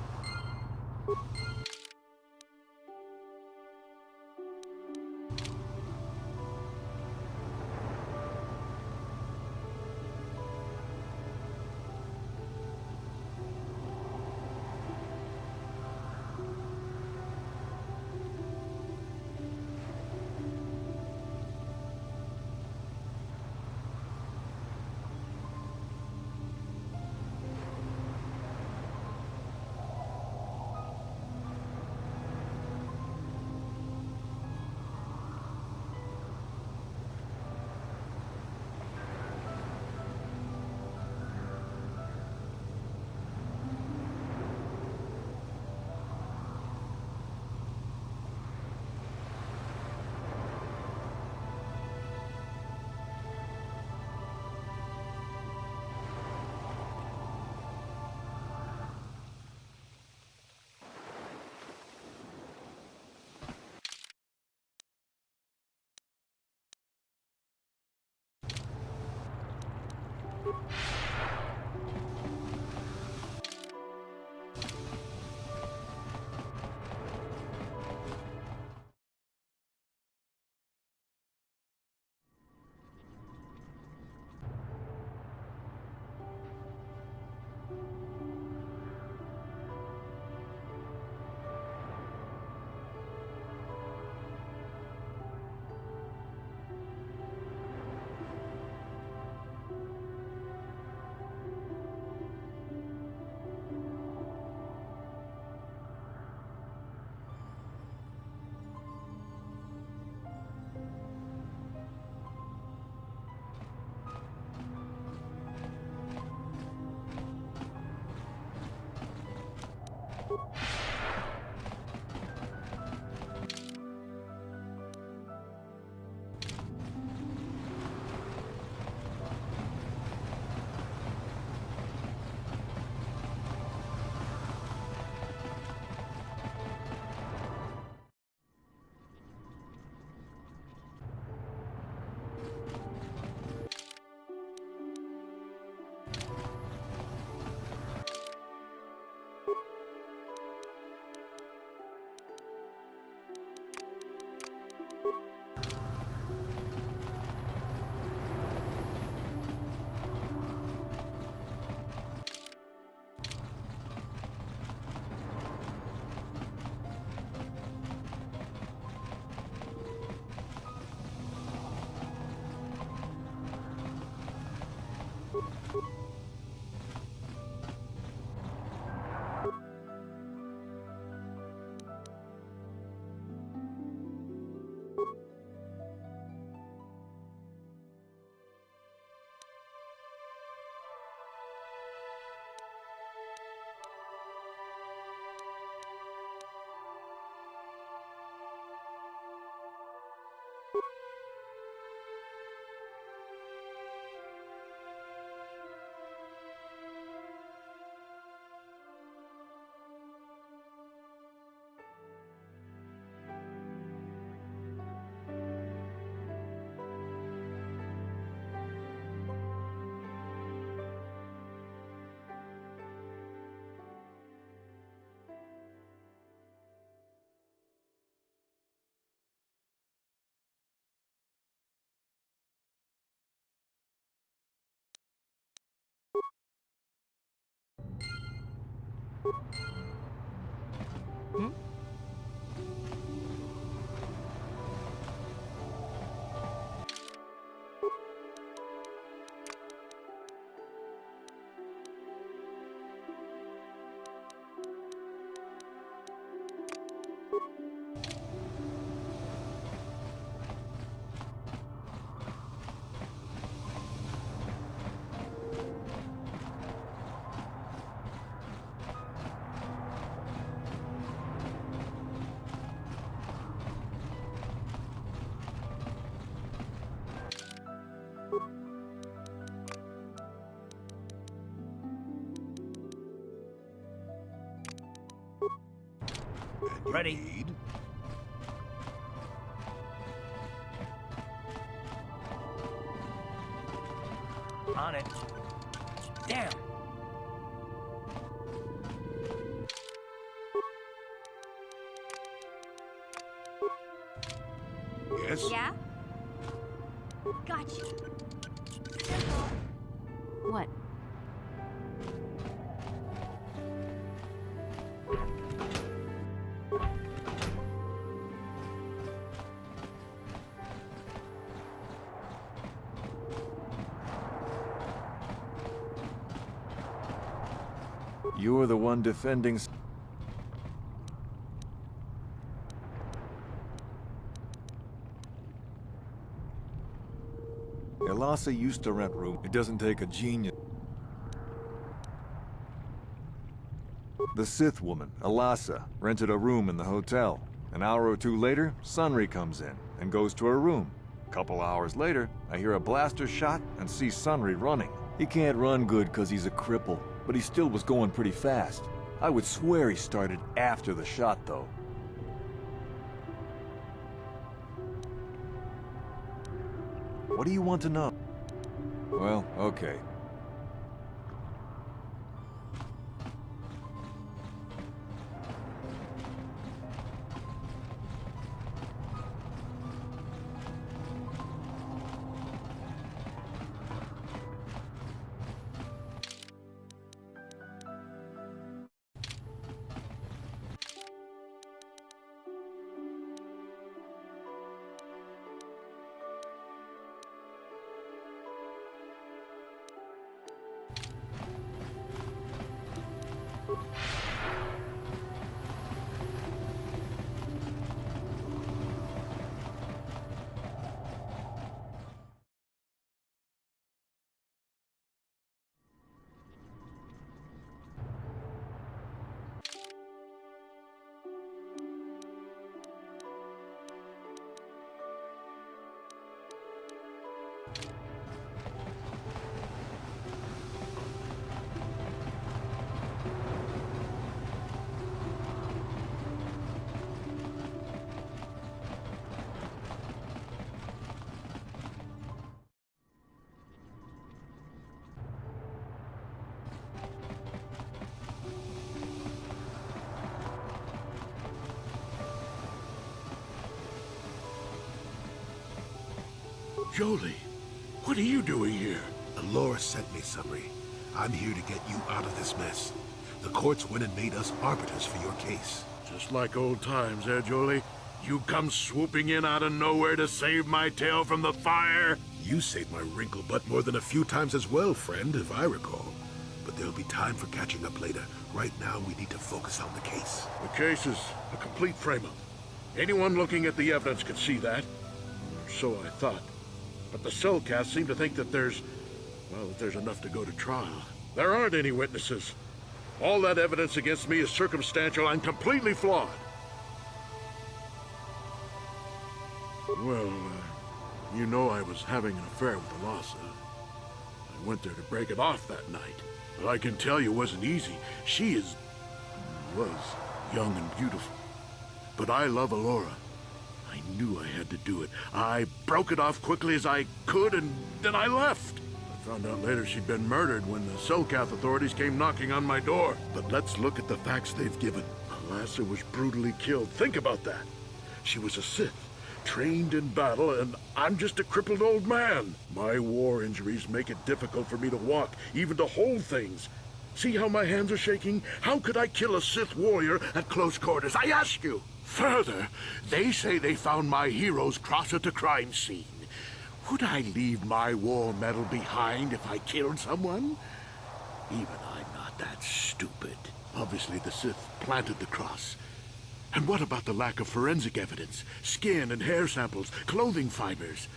Ready? On it. Damn. Yes? Yeah? Gotcha. What? You're the one defending... Elasa used to rent room. It doesn't take a genius. The Sith woman, Elasa, rented a room in the hotel. An hour or two later, Sunry comes in and goes to her room. A couple hours later, I hear a blaster shot and see Sunry running. He can't run good because he's a cripple, but he still was going pretty fast. I would swear he started after the shot, though. What do you want to know? Well, okay. Jolie, what are you doing here? Alora sent me, Sunry. I'm here to get you out of this mess. The courts went and made us arbiters for your case. Just like old times, eh, Jolie? You come swooping in out of nowhere to save my tail from the fire? You saved my wrinkle butt more than a few times as well, friend, if I recall. But there'll be time for catching up later. Right now, we need to focus on the case. The case is a complete frame-up. Anyone looking at the evidence could see that. So I thought. But the Cellcast seem to think that there's enough to go to trial. There aren't any witnesses. All that evidence against me is circumstantial and completely flawed. Well, you know I was having an affair with Elasa. I went there to break it off that night. But I can tell you it wasn't easy. She was young and beautiful. But I love Alora. I knew I had to do it. I broke it off quickly as I could, and then I left. I found out later she'd been murdered when the Selkath authorities came knocking on my door. But let's look at the facts they've given. Elasa was brutally killed. Think about that. She was a Sith, trained in battle, and I'm just a crippled old man. My war injuries make it difficult for me to walk, even to hold things. See how my hands are shaking? How could I kill a Sith warrior at close quarters, I ask you? Further, they say they found my hero's cross at the crime scene. Would I leave my war medal behind if I killed someone? Even I'm not that stupid. Obviously, the Sith planted the cross. And what about the lack of forensic evidence? Skin and hair samples, clothing fibers.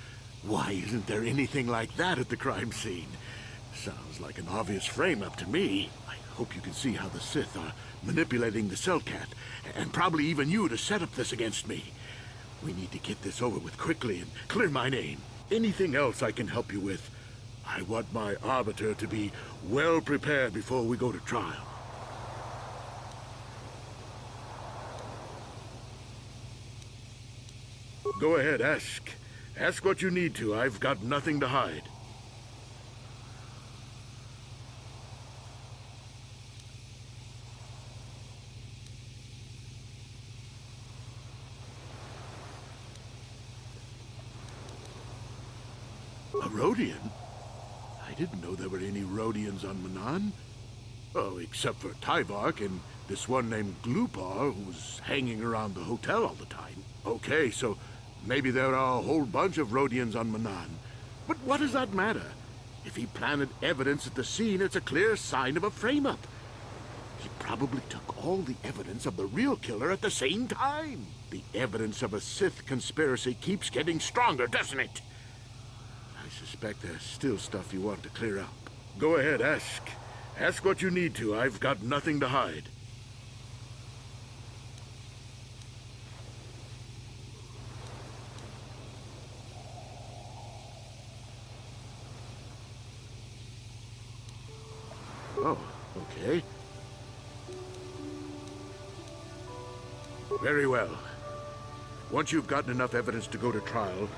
Why isn't there anything like that at the crime scene? Sounds like an obvious frame-up to me. I hope you can see how the Sith are manipulating the Cellcat, and probably even you to set up this against me. We need to get this over with quickly and clear my name. Anything else I can help you with? I want my arbiter to be well prepared before we go to trial. Go ahead, ask. Ask what you need to. I've got nothing to hide. A Rhodian? I didn't know there were any Rhodians on Manan. Oh, except for Tyvark and this one named Glupar who was hanging around the hotel all the time. Okay, so maybe there are a whole bunch of Rhodians on Manan. But what does that matter? If he planted evidence at the scene, it's a clear sign of a frame-up. He probably took all the evidence of the real killer at the same time. The evidence of a Sith conspiracy keeps getting stronger, doesn't it? I suspect there's still stuff you want to clear up. Go ahead, ask. Ask what you need to. I've got nothing to hide. Oh, okay. Very well. Once you've gotten enough evidence to go to trial,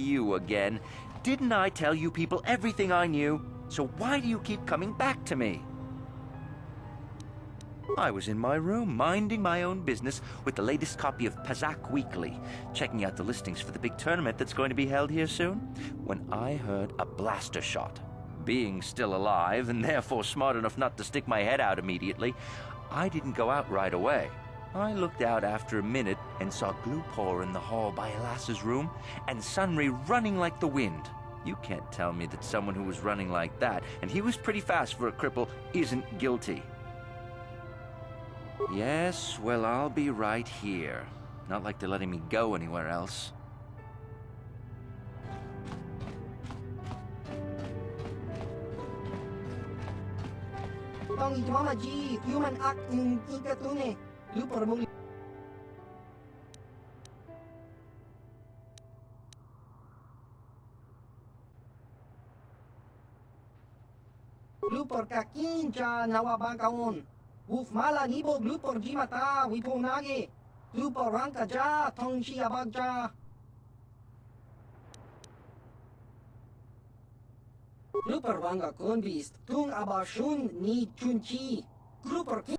you again. Didn't I tell you people everything I knew? So why do you keep coming back to me? I was in my room, minding my own business with the latest copy of Pazak Weekly, checking out the listings for the big tournament that's going to be held here soon, when I heard a blaster shot. Being still alive, and therefore smart enough not to stick my head out immediately, I didn't go out right away. I looked out after a minute and saw Glupor in the hall by Elas's room, and Sunry running like the wind. You can't tell me that someone who was running like that, and he was pretty fast for a cripple, isn't guilty. Yes, well, I'll be right here. Not like they're letting me go anywhere else. Tong itmama ji human act in ikatune. Lupor muli. Lupor kakin cha nawabangkaon. Uf mala nibo lupor ji mata wiponage. Lupor rangka ja tong shi abagja. Lupor wanga konbist tung abashun ni chunchi. Lupor kin.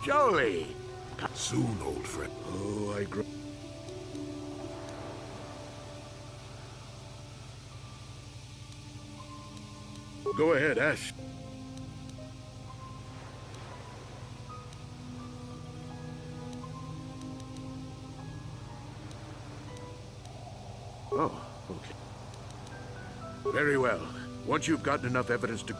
Jolie! Soon, old friend. Oh, I grow. Go ahead, Ash. Oh, okay. Very well. Once you've gotten enough evidence to...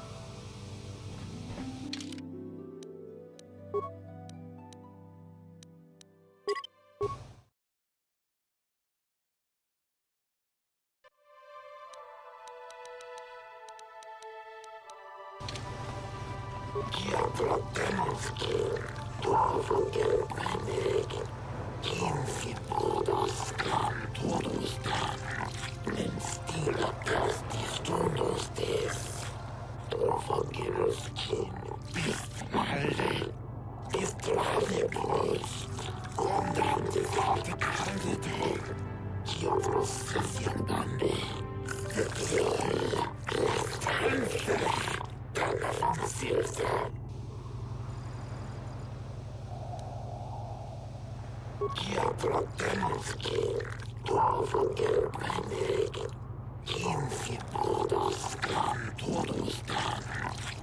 15 todos can todos dan.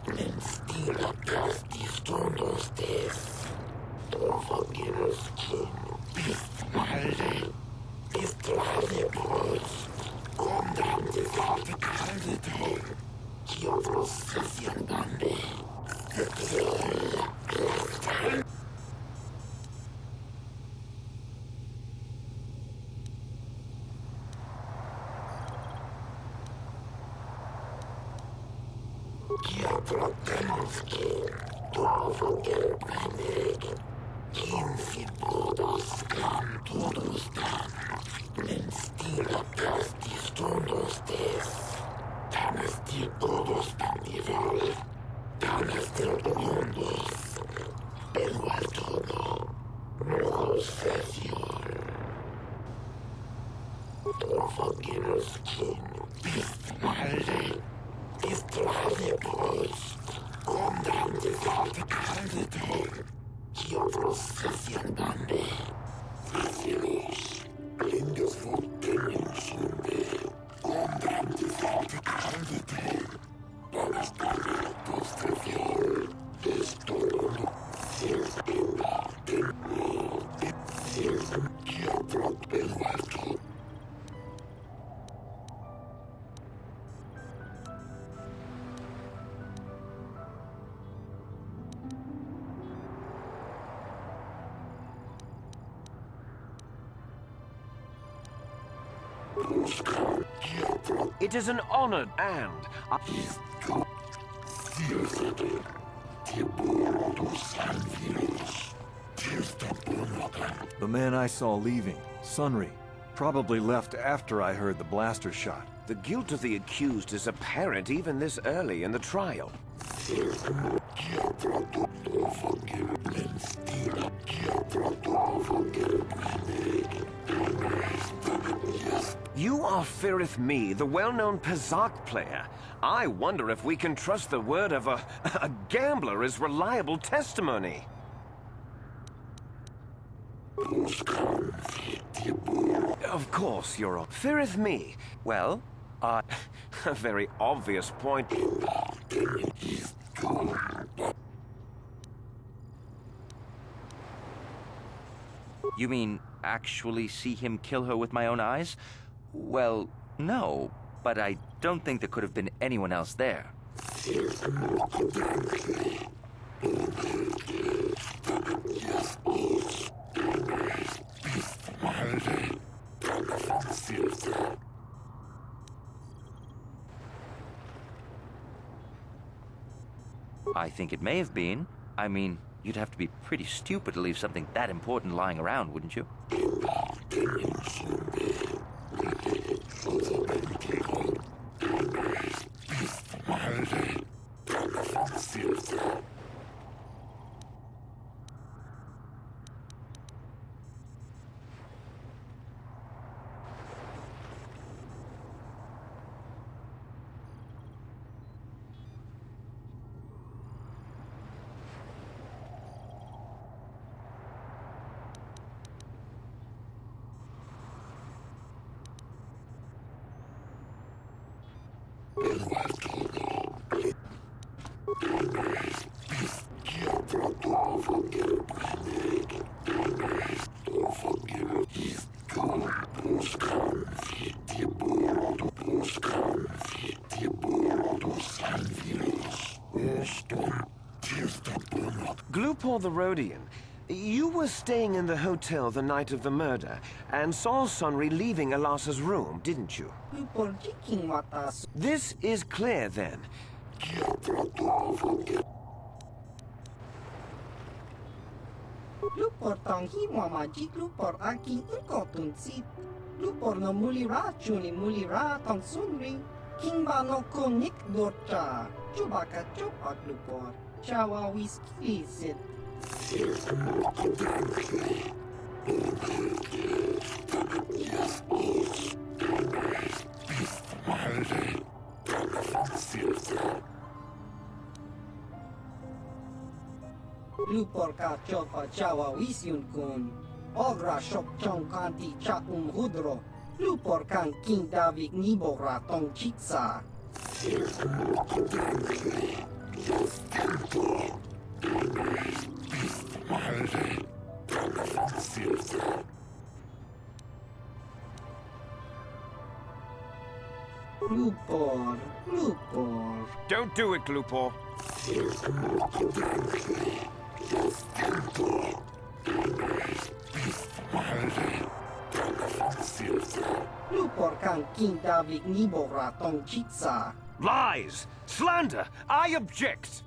En stila castis todos des. Forgives kin. Bist malde. Bist trade groß. Condam desalte caldete. Kiotros sesian bande. Kiotros Todo gelbrennig. 15 todos can todos dan. En stila castis todos des. Tames die todos dan nivel. Tames del mundos. Pero al todo. Rojo sesión. Forgives kin. Bist malde. Bist trade groß. Condam desalte caldete. Kiotros sesian bande. Facilis. Blindes Verdenken schinde. Condam desalte caldete. Dones donatus de fiol. Des dolor. Sils inda. Den world. Sils. Kiotrot beluarto. It is an honor, and the man I saw leaving, Sunry, probably left after I heard the blaster shot. The guilt of the accused is apparent even this early in the trial. You are Firith Me, the well-known Pazak player. I wonder if we can trust the word of a gambler as reliable testimony. Of course, you're a Firith Me. Well, a very obvious point. You mean actually see him kill her with my own eyes? Well, no, but I don't think there could have been anyone else there. I think it may have been. I mean, you'd have to be pretty stupid to leave something that important lying around, wouldn't you? Glupor the Rhodian, you were staying in the hotel the night of the murder and saw Sunry leaving Alassa's room, didn't you? This is clear, then. Lupor tanghi mamajik lupor aki unkotunsit. Lupor no mulira chuni mulira tang sunri. Kimba no konik dorcha. Chubaka chopak lupor. Chawa whisky sit. Lupor ka chopa chawa wisyun kun. Ogra shok chong kanti cha hudro. Lupor kan king Davik Nibora tong chitsa. Lupor, Lupor. Don't do it, Glupor. Lupor kan king Davik Nibora tong chitsa. Lies! Slander! I object!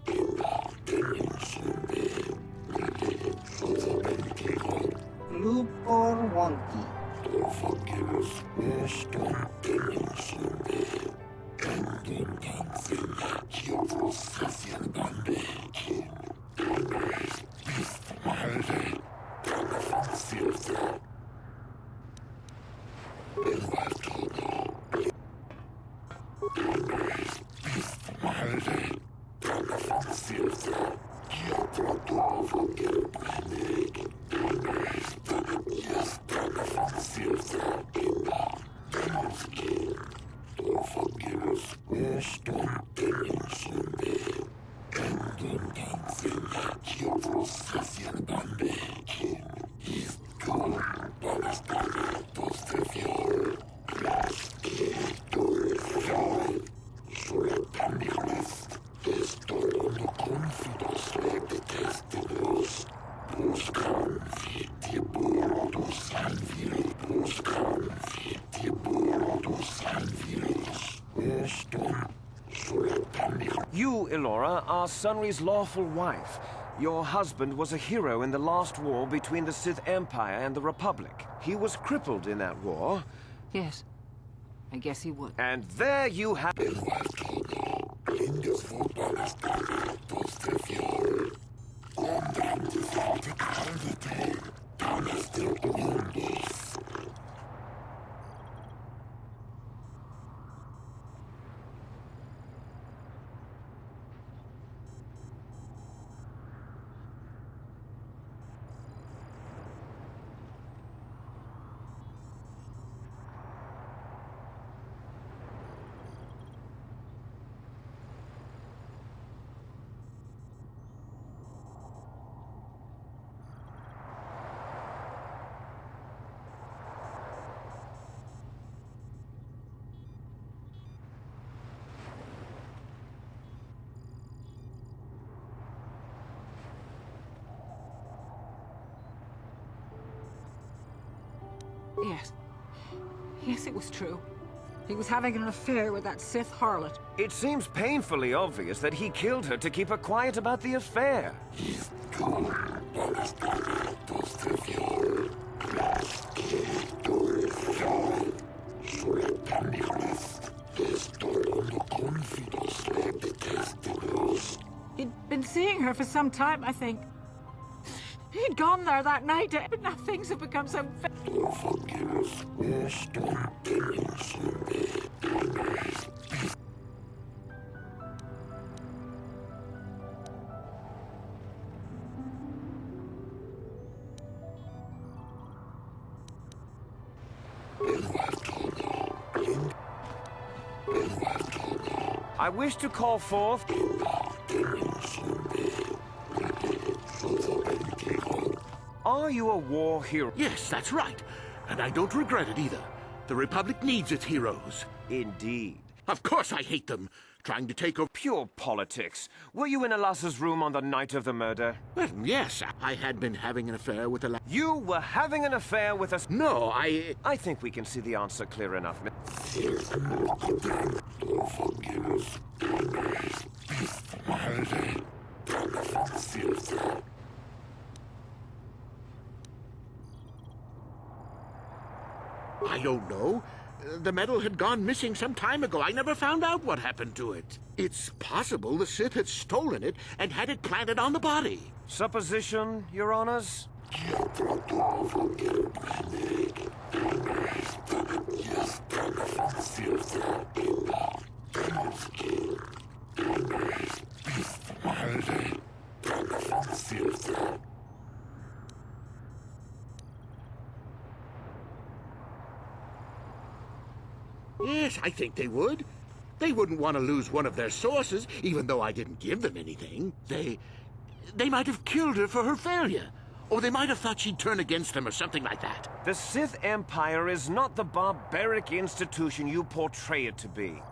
Lupor Wonki. You, Elora, are Sunry's lawful wife. Your husband was a hero in the last war between the Sith Empire and the Republic. He was crippled in that war. Yes. I guess he would. And there you have... Yes. Yes, it was true. He was having an affair with that Sith harlot. It seems painfully obvious that he killed her to keep her quiet about the affair. He'd been seeing her for some time, I think. He'd gone there that night, but now things have become so... I wish to call forth... Are you a war hero? Yes, that's right. And I don't regret it either. The Republic needs its heroes. Indeed. Of course I hate them. Trying to take over... Pure politics. Were you in Alassa's room on the night of the murder? Well, yes, I had been having an affair with a... You were having an affair with a... No, I think we can see the answer clear enough. I don't know. The medal had gone missing some time ago. I never found out what happened to it. It's possible the Sith had stolen it and had it planted on the body. Supposition, Your Honors? Yes, I think they would. They wouldn't want to lose one of their sources, even though I didn't give them anything. They might have killed her for her failure. Or they might have thought she'd turn against them or something like that. The Sith Empire is not the barbaric institution you portray it to be.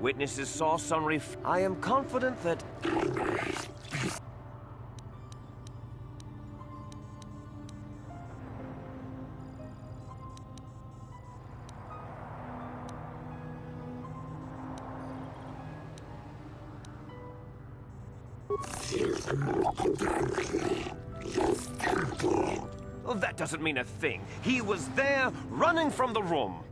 Witnesses saw Sunry. I am confident that... Oh, that doesn't mean a thing. He was there, running from the room.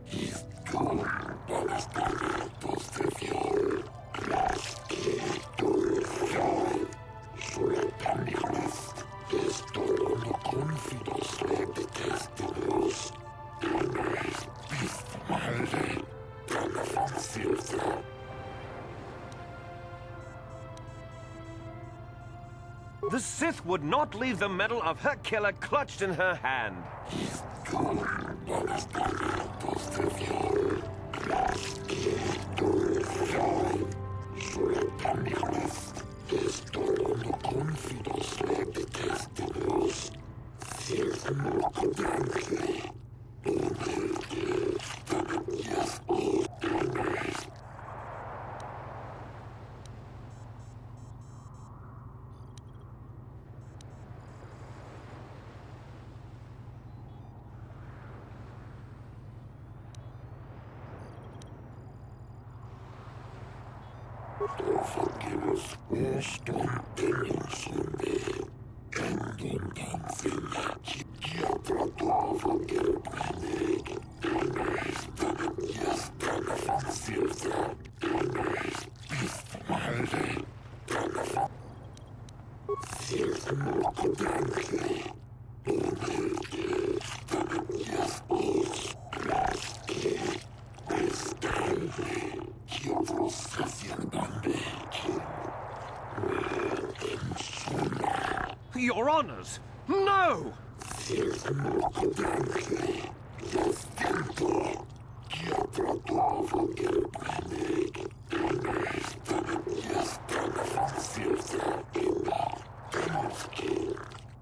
The Sith would not leave the medal of her killer clutched in her hand. Your Honors, no!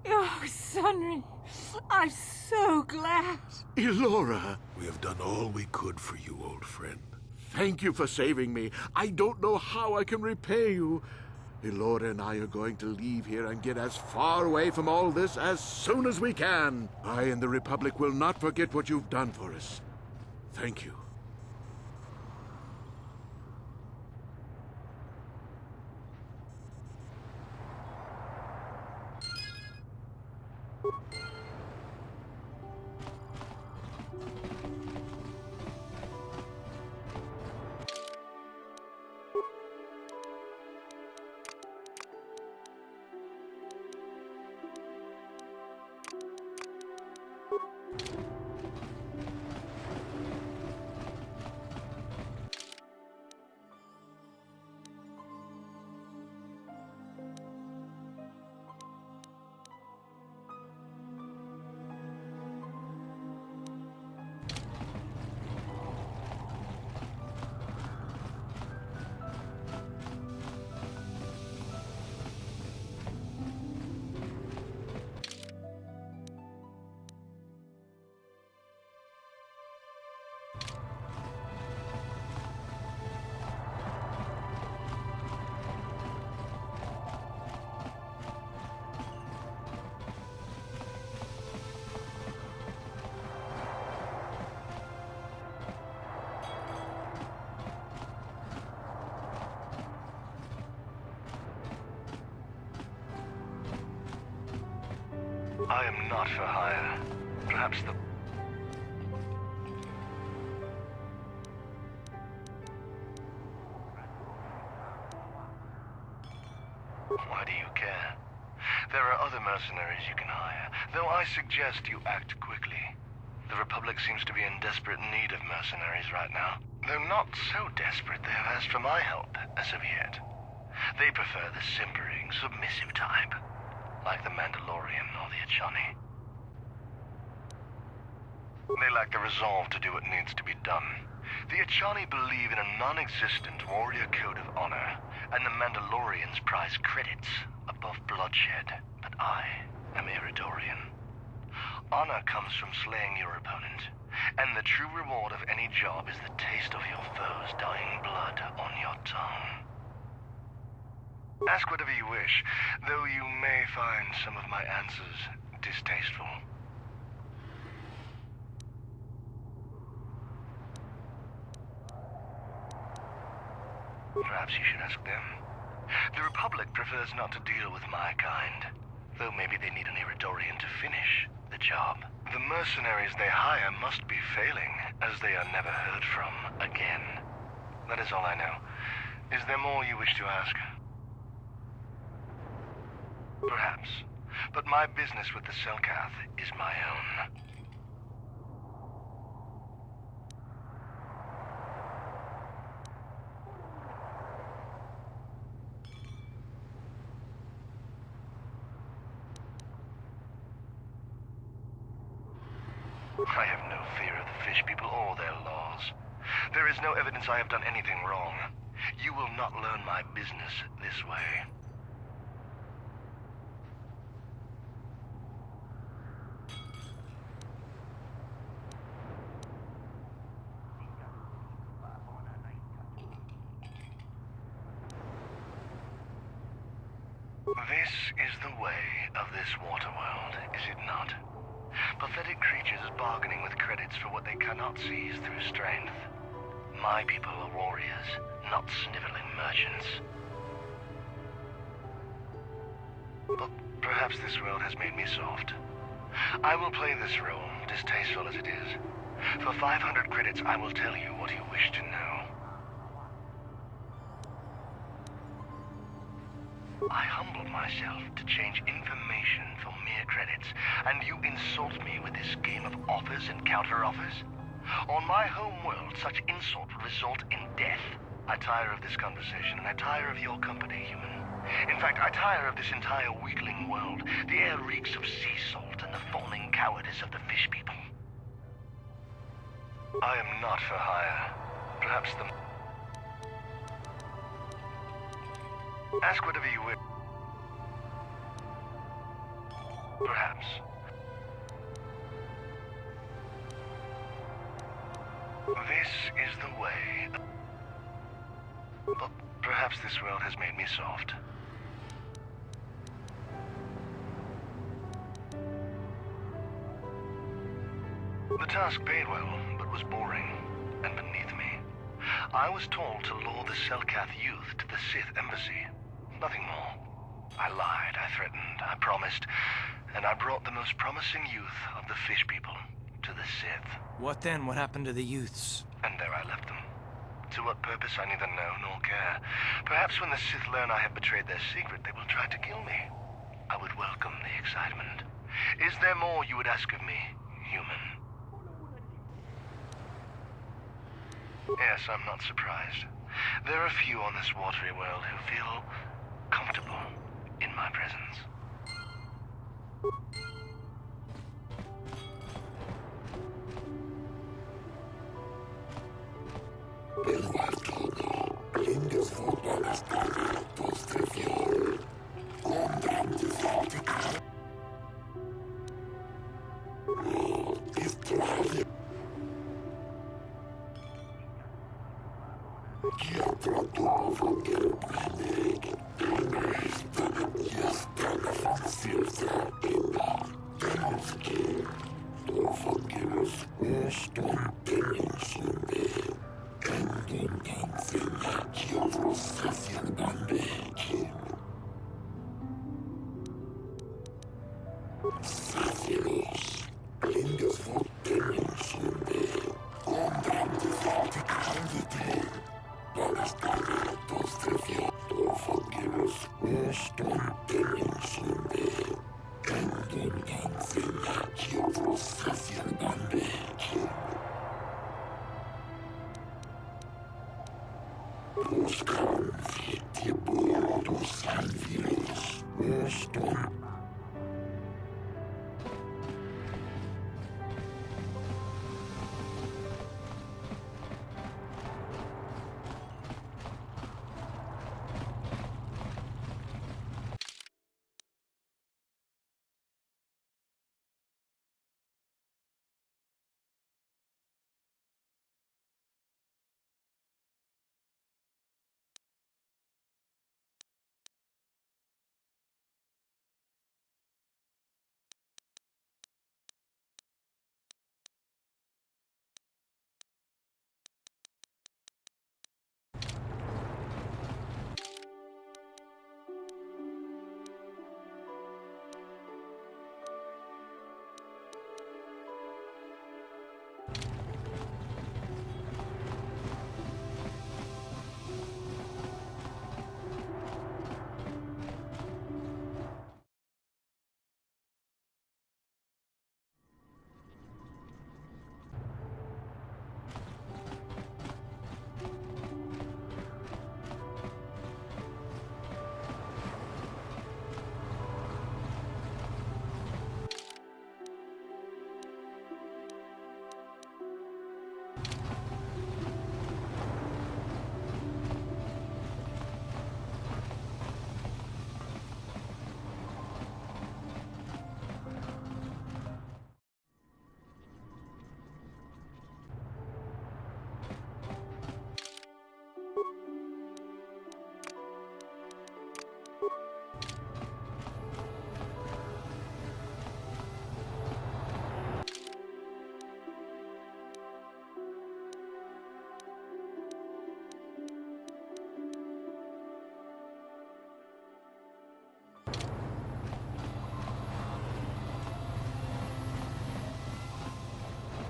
Oh, Sunry, I'm so glad. Elora, we have done all we could for you, old friend. Thank you for saving me. I don't know how I can repay you. Elora and I are going to leave here and get as far away from all this as soon as we can. I and the Republic will not forget what you've done for us. Thank you. I am not for hire. Perhaps the... Why do you care? There are other mercenaries you can hire, though I suggest you act quickly. The Republic seems to be in desperate need of mercenaries right now. Though not so desperate they have asked for my help as of yet. They prefer the simpering, submissive type, like the Mandalorian or the Achani. They lack the resolve to do what needs to be done. The Achani believe in a non-existent warrior code of honor, and the Mandalorians prize credits above bloodshed, but I am Iridorian. Honor comes from slaying your opponent, and the true reward of any job is the taste of your foe's dying blood on your tongue. Ask whatever you wish, though you may find some of my answers distasteful. Perhaps you should ask them. The Republic prefers not to deal with my kind, though maybe they need an Iridorian to finish the job. The mercenaries they hire must be failing, as they are never heard from again. That is all I know. Is there more you wish to ask? Perhaps, but my business with the Selkath is my own. I have no fear of the fish people or their laws. There is no evidence I have done anything wrong. You will not learn my business this way. This is the way of this water world, is it not? Pathetic creatures bargaining with credits for what they cannot seize through strength. My people are warriors, not sniveling merchants. But perhaps this world has made me soft. I will play this role, distasteful as it is. For 500 credits, I will tell you what you wish to know. I humbled myself to change information for mere credits, and you insult me with this game of offers and counter-offers? On my home world, such insult would result in death. I tire of this conversation, and I tire of your company, human. In fact, I tire of this entire weakling world. The air reeks of sea salt and the fawning cowardice of the fish people. I am not for hire. Perhaps the... Ask whatever you wish. Perhaps. This is the way. But perhaps this world has made me soft. The task paid well, but was boring and beneath me. I was told to lure the Selkath youth to the Sith embassy. Nothing more. I lied, I threatened, I promised, and I brought the most promising youth of the fish people to the Sith. What then? What happened to the youths? And there I left them. To what purpose I neither know nor care. Perhaps when the Sith learn I have betrayed their secret, they will try to kill me. I would welcome the excitement. Is there more you would ask of me, human? Yes, I'm not surprised. There are few on this watery world who feel comfortable in my presence. Sith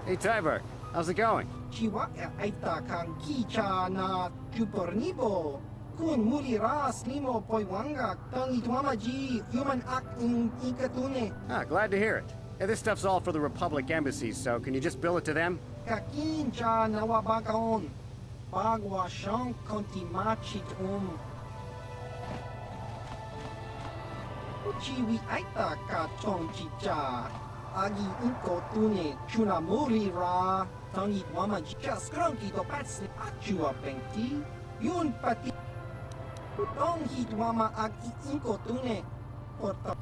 Hey, Tyberg. How's it going? Chiwa aita kang kicha na chupornibo. Kun muri ras limo poiwanga tangi tuamaji human act in ikatune. Ah, glad to hear it. Hey, this stuff's all for the Republic embassies, so can you just bill it to them? Kakin cha nawabakaon. Bagwa shank konti machit Chiwi aita ka chong chicha. Agi inko tune chuna muri ra. Tangi tuamaji just cranky to pats achua penti. Yun pati. Tong hitwama agi inko tune. Porta.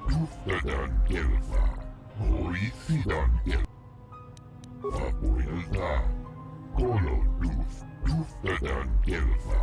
Duftadan gelva, hoicidan gelva. Vapoilta, kolo duftadan gelva.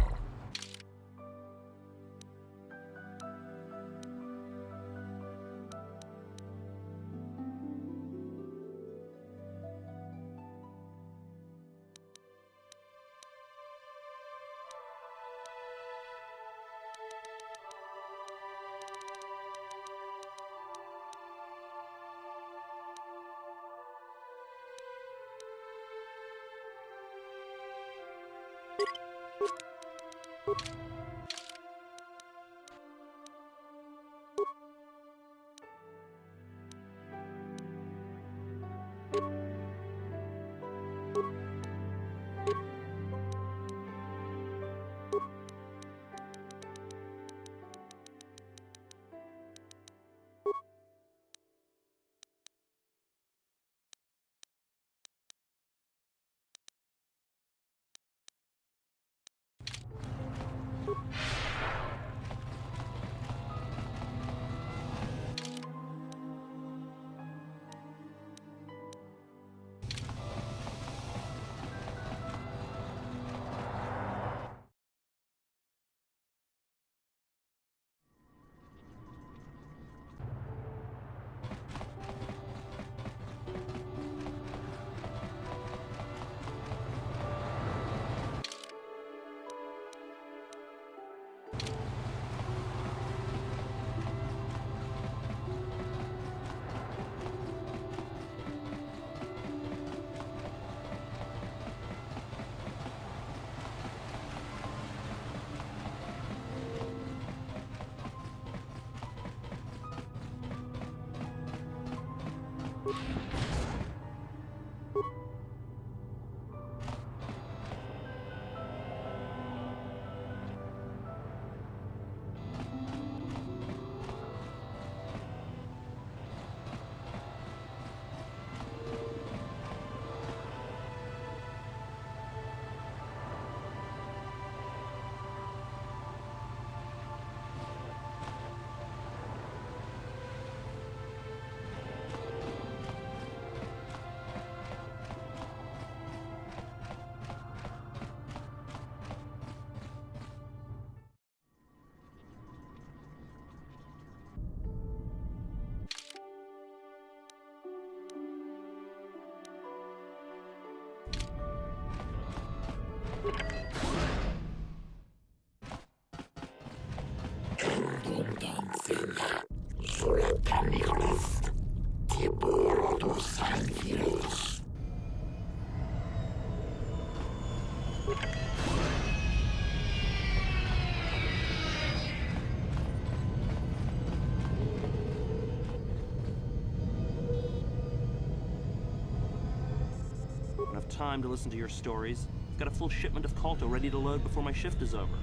Enough time to listen to your stories. Got a full shipment of Colto ready to load before my shift is over.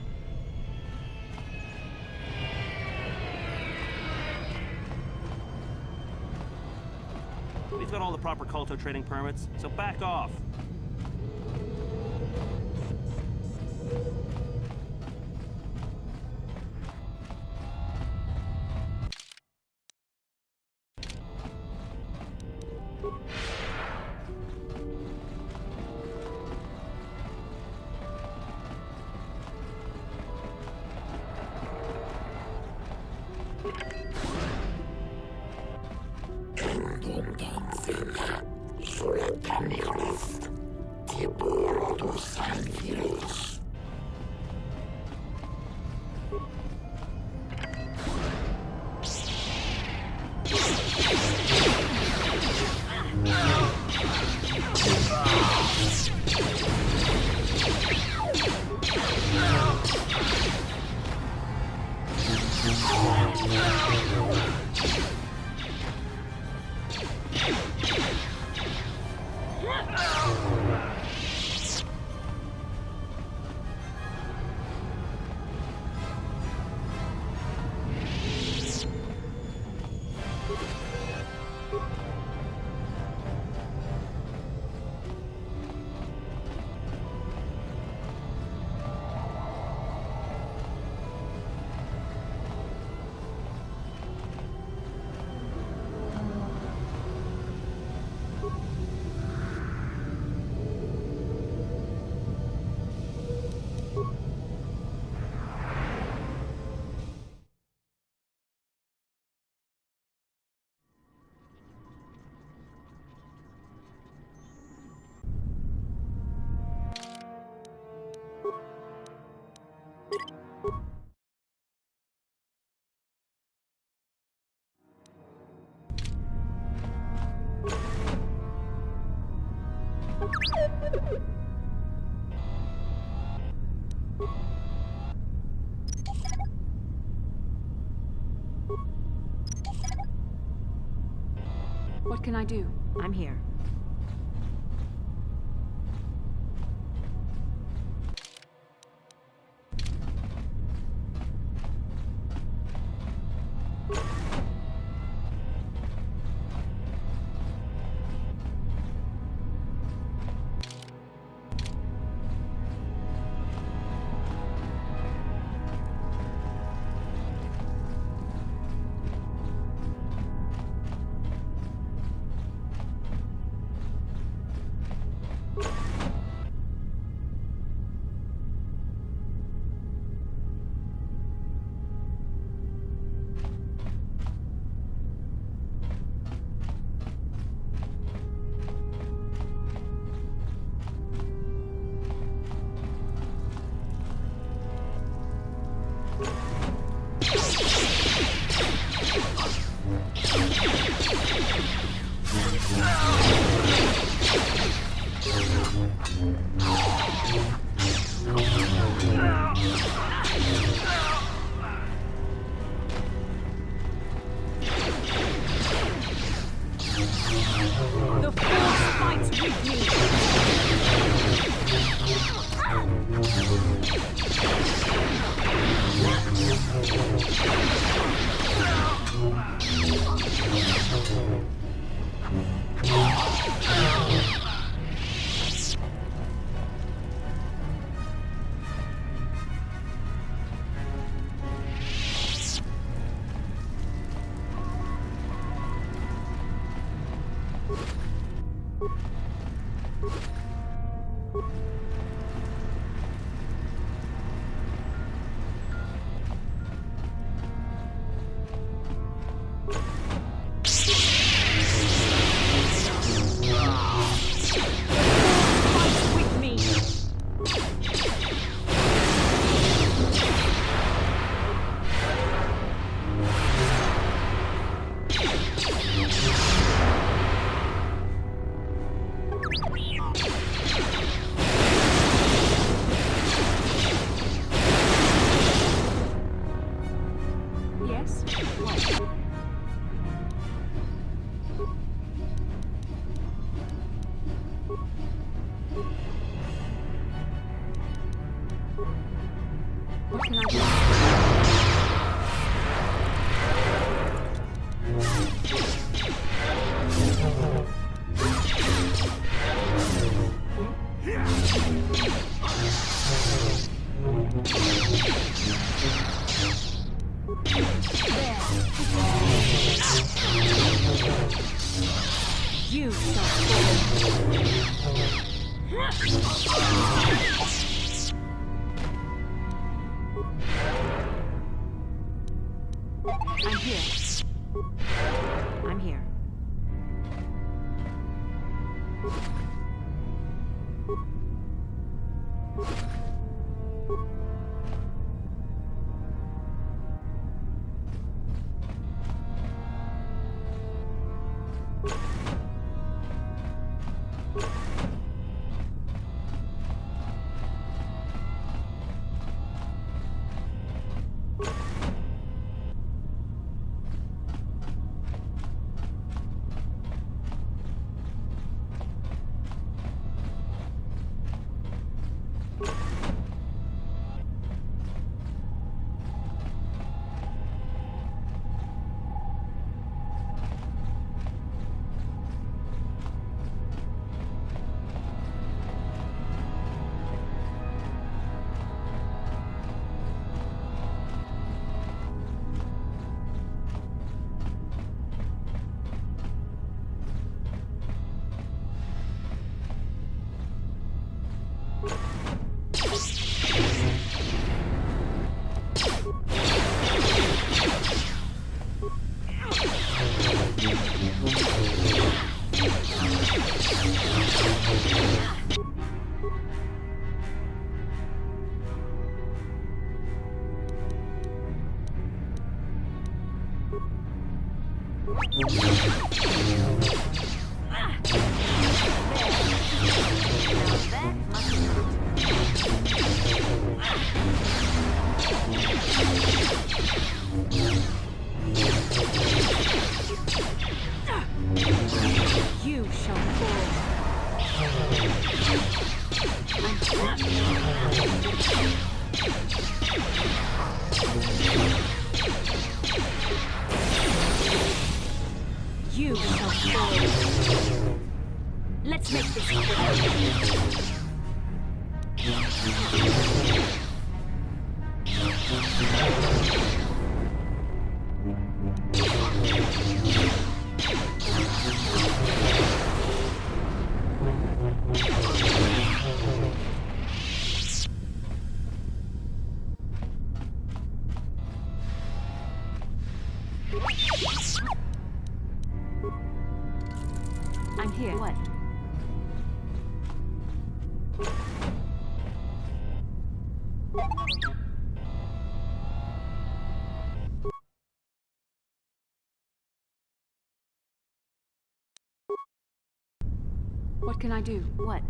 We've got all the proper Colto trading permits, so back off. What can I do? I'm here. The Force fights with me! Yes? What? What can I do? You shall fall. I'm here. I'm here. Here. What? What can I do? What?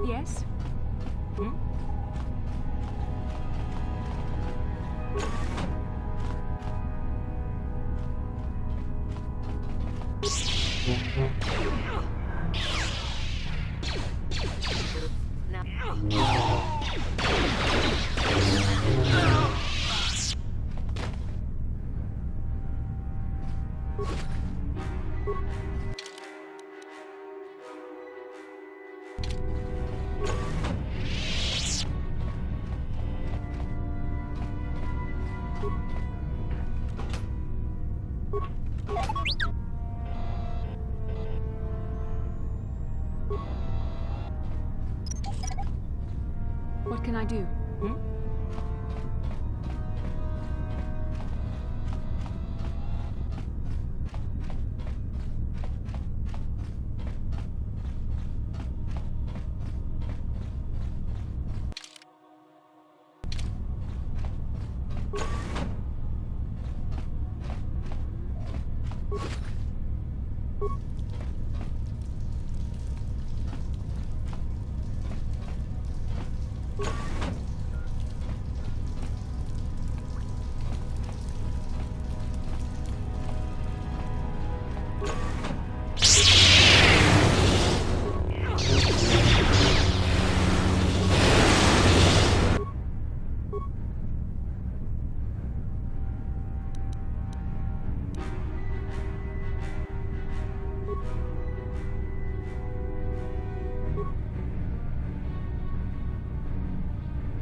Yes? Hmm? What can I do? Hmm?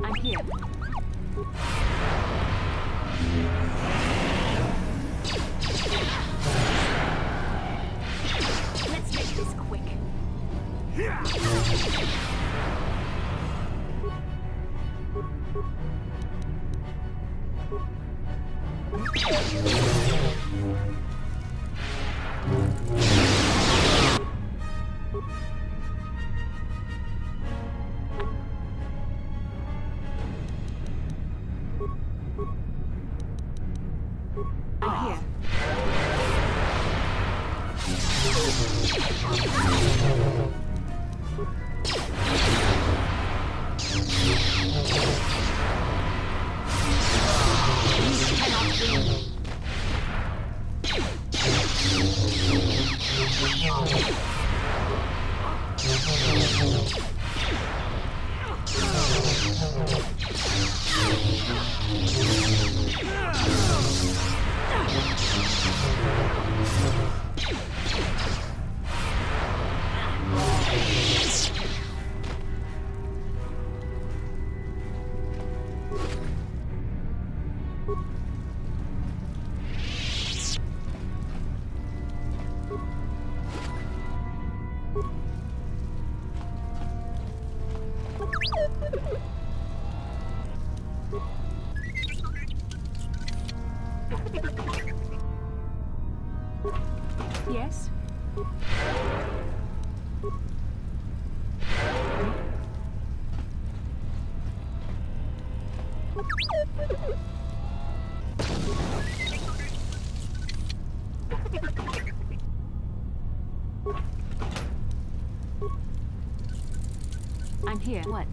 I'm here. Let's make this quick. I'm here. Yes? I'm here. What?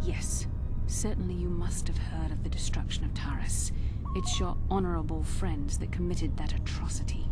Yes, certainly you must have heard of the destruction of Taurus. It's your honorable friends that committed that atrocity.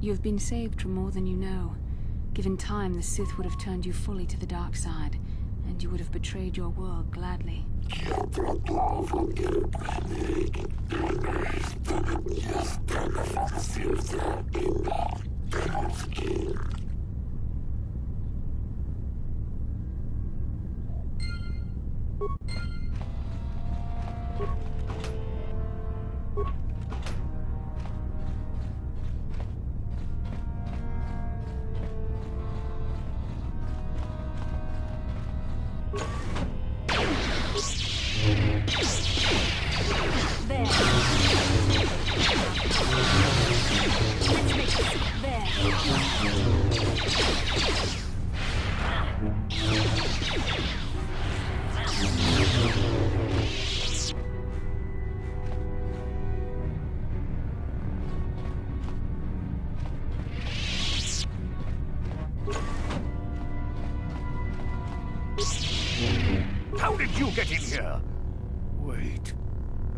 You have been saved from more than you know. Given time, the Sith would have turned you fully to the dark side, and you would have betrayed your world gladly. How did you get in here? Wait.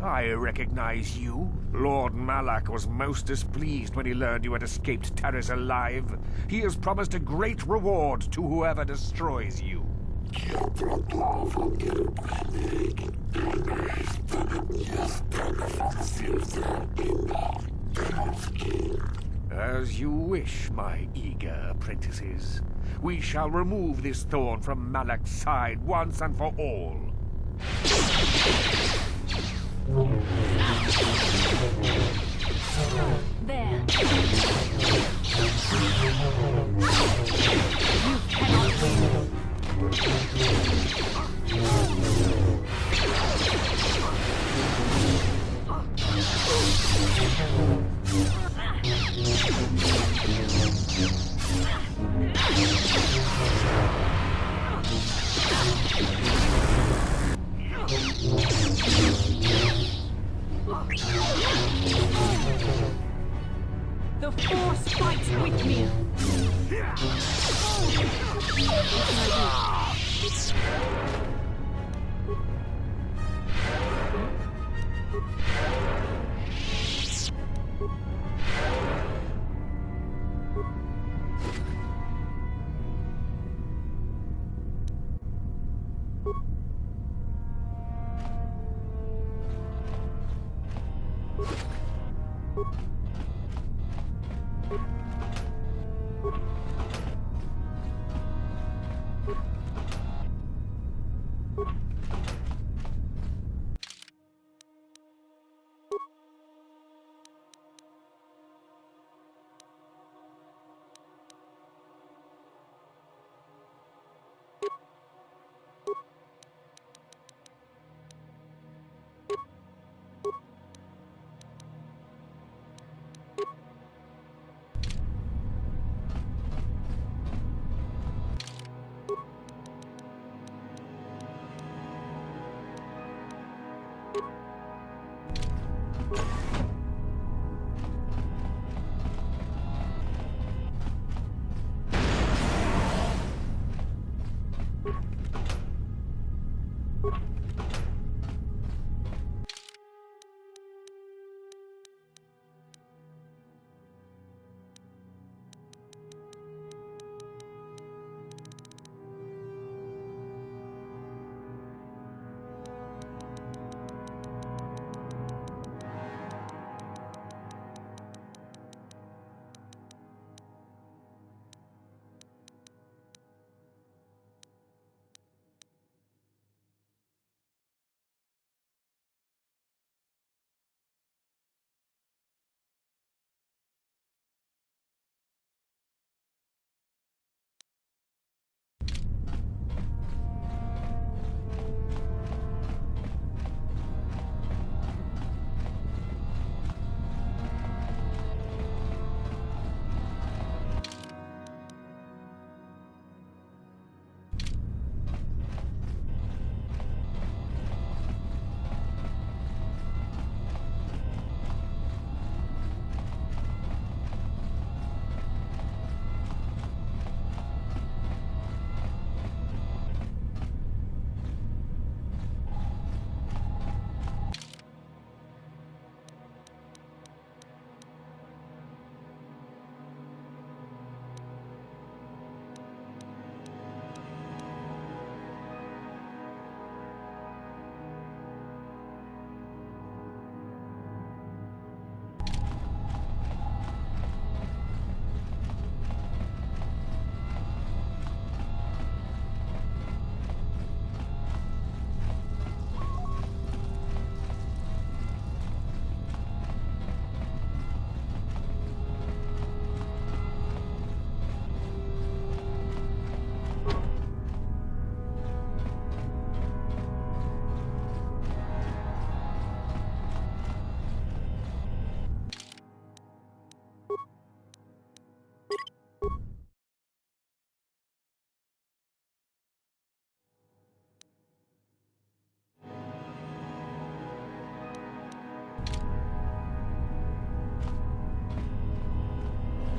I recognize you. Lord Malak was most displeased when he learned you had escaped Taris alive. He has promised a great reward to whoever destroys you. As you wish, my eager apprentices. We shall remove this thorn from Malak's side once and for all. There. You cannot win. The Force fights with me.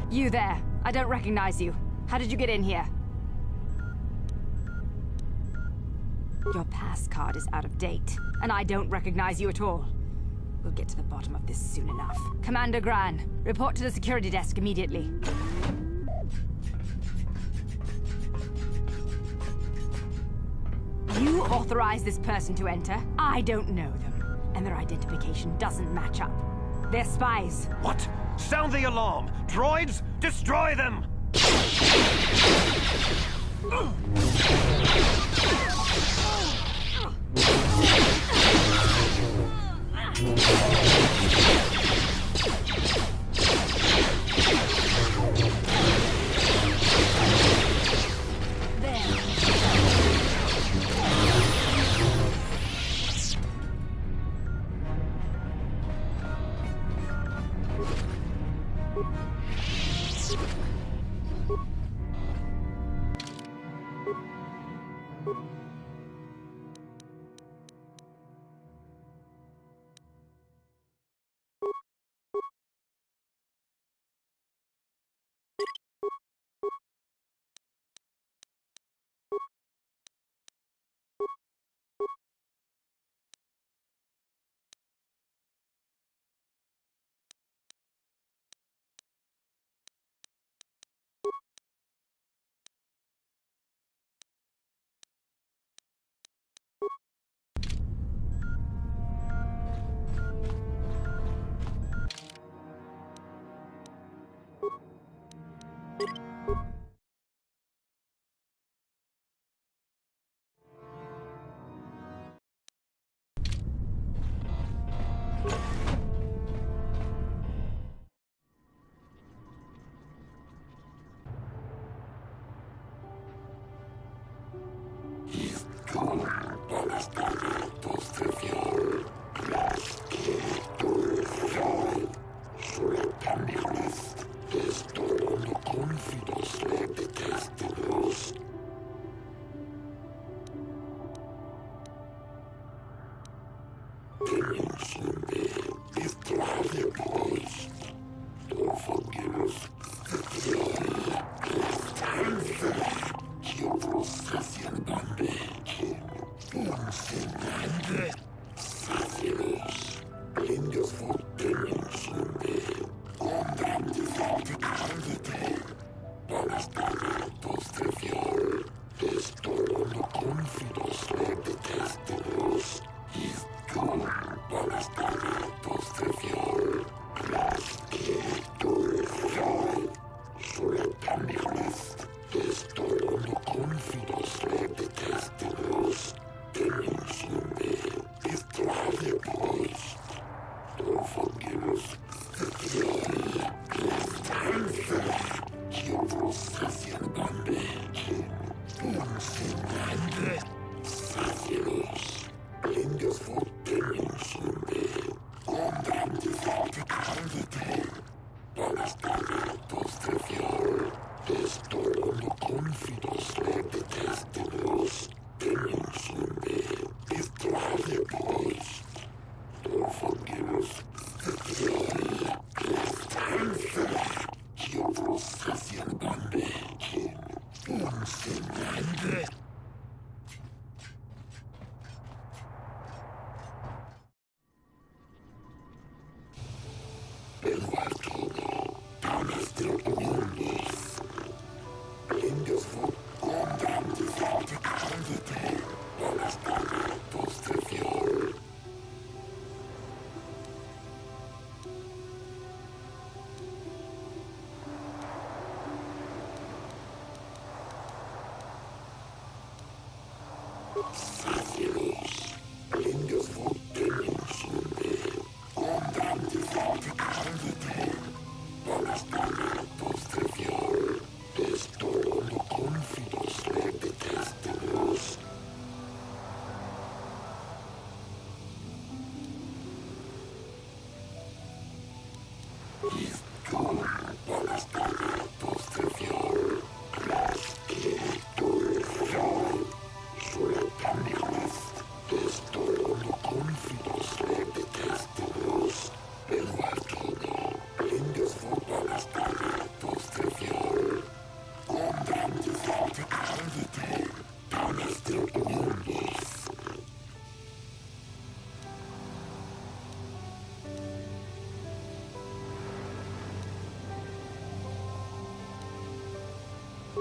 You there. I don't recognize you. How did you get in here? Your pass card is out of date, and I don't recognize you at all. We'll get to the bottom of this soon enough. Commander Gran, report to the security desk immediately. You authorized this person to enter. I don't know them, and their identification doesn't match up. They're spies. What? Sound the alarm! Droids, destroy them!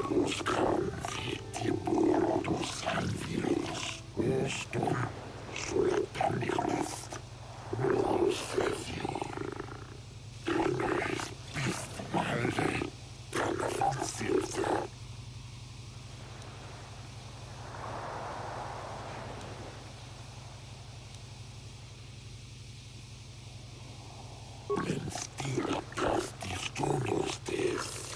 Buscan Fitibur dos Anviros. Eston Suletanilest. Rosesior. Dennis Bistmalde. Telefon Silse. Stila castis donos des.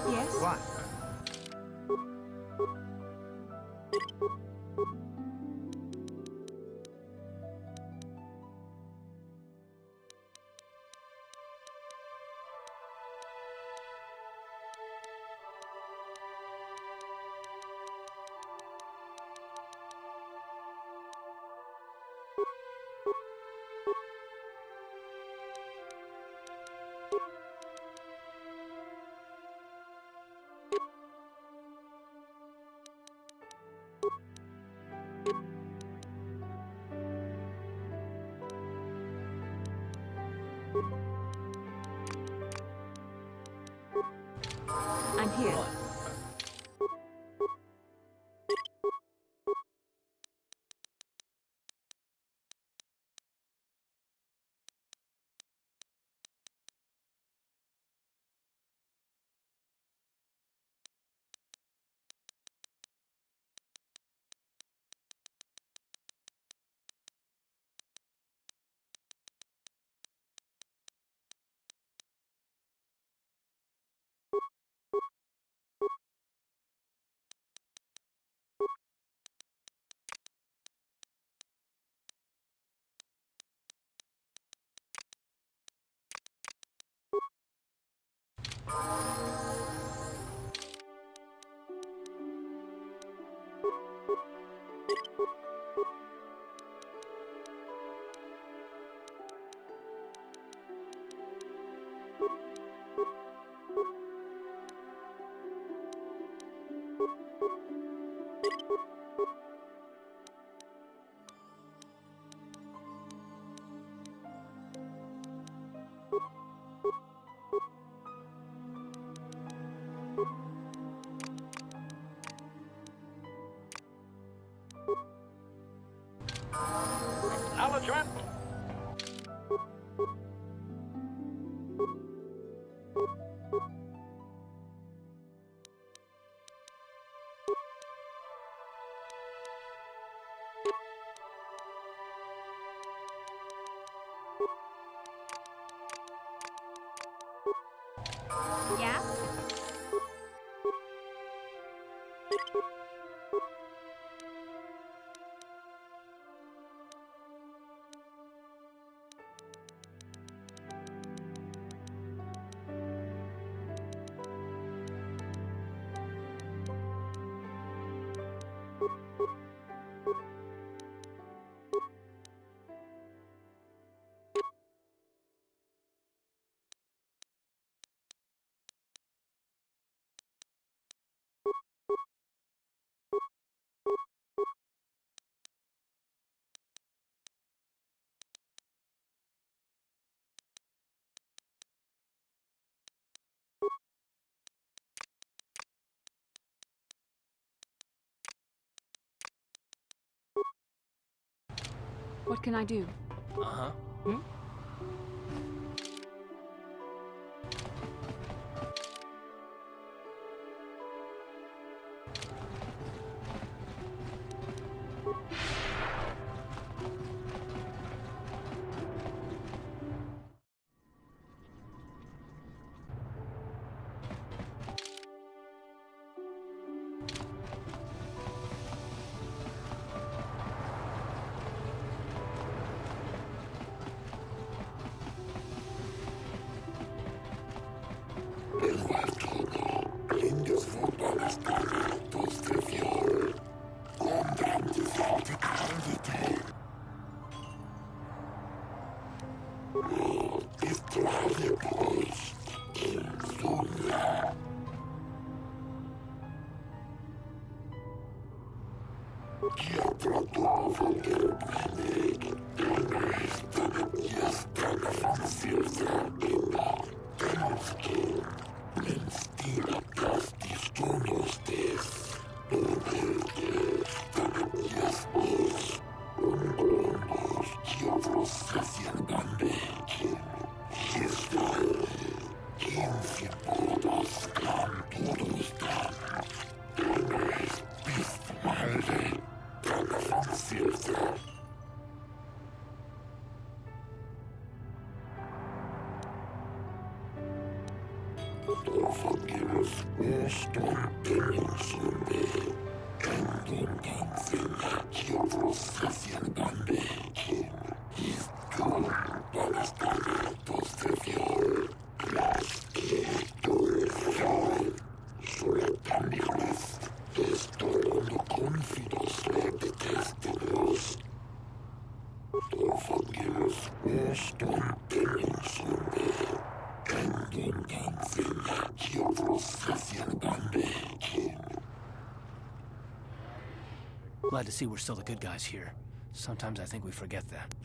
Yes? What? I'm here. acknowledgement. Yeah? What can I do? Uh-huh. Hmm? Glad to see we're still the good guys here. Sometimes I think we forget that.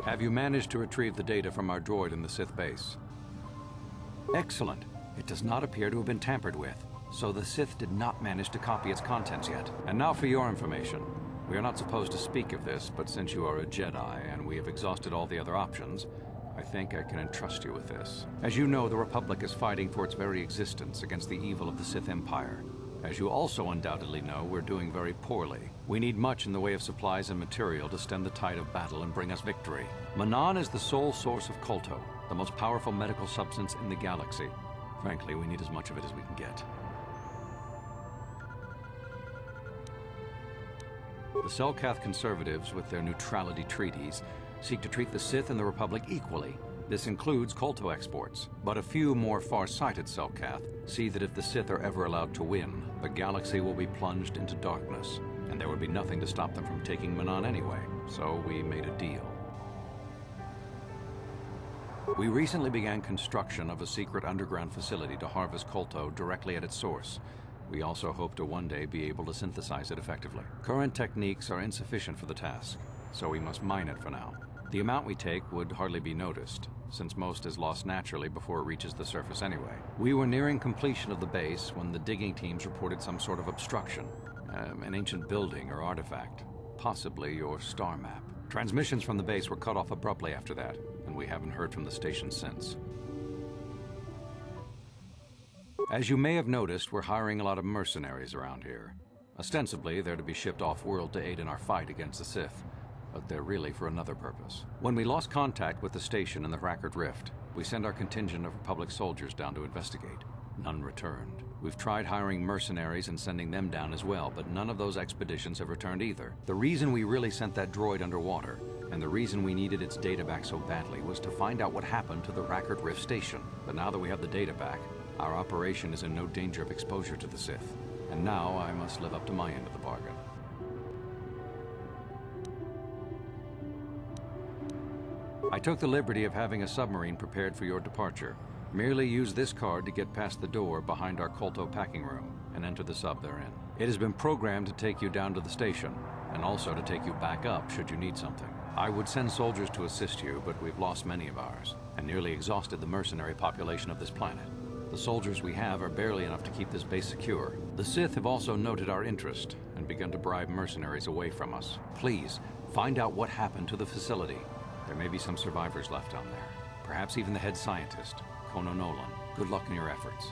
Have you managed to retrieve the data from our droid in the Sith base? Excellent. It does not appear to have been tampered with, so the Sith did not manage to copy its contents yet. And now for your information. We are not supposed to speak of this, but since you are a Jedi and we have exhausted all the other options, I think I can entrust you with this. As you know, the Republic is fighting for its very existence against the evil of the Sith Empire. As you also undoubtedly know, we're doing very poorly. We need much in the way of supplies and material to stem the tide of battle and bring us victory. Manan is the sole source of Kolto, the most powerful medical substance in the galaxy. Frankly, we need as much of it as we can get. The Selkath conservatives, with their neutrality treaties, seek to treat the Sith and the Republic equally. This includes Kolto exports, but a few more far-sighted Selkath see that if the Sith are ever allowed to win, the galaxy will be plunged into darkness, and there would be nothing to stop them from taking Manan anyway, so we made a deal. We recently began construction of a secret underground facility to harvest Kolto directly at its source. We also hope to one day be able to synthesize it effectively. Current techniques are insufficient for the task, so we must mine it for now. The amount we take would hardly be noticed, since most is lost naturally before it reaches the surface anyway. We were nearing completion of the base when the digging teams reported some sort of obstruction. An ancient building or artifact, possibly your star map. Transmissions from the base were cut off abruptly after that, and we haven't heard from the station since. As you may have noticed, we're hiring a lot of mercenaries around here. Ostensibly, they're to be shipped off-world to aid in our fight against the Sith, but they're really for another purpose. When we lost contact with the station in the Rackard Rift, we sent our contingent of Republic soldiers down to investigate. None returned. We've tried hiring mercenaries and sending them down as well, but none of those expeditions have returned either. The reason we really sent that droid underwater, and the reason we needed its data back so badly, was to find out what happened to the Rackard Rift station. But now that we have the data back, our operation is in no danger of exposure to the Sith. And now I must live up to my end of the bargain. I took the liberty of having a submarine prepared for your departure. Merely use this card to get past the door behind our Kolto packing room and enter the sub therein. It has been programmed to take you down to the station, and also to take you back up should you need something. I would send soldiers to assist you, but we've lost many of ours, and nearly exhausted the mercenary population of this planet. The soldiers we have are barely enough to keep this base secure. The Sith have also noted our interest and begun to bribe mercenaries away from us. Please, find out what happened to the facility. There may be some survivors left down there. Perhaps even the head scientist, Kono Nolan. Good luck in your efforts.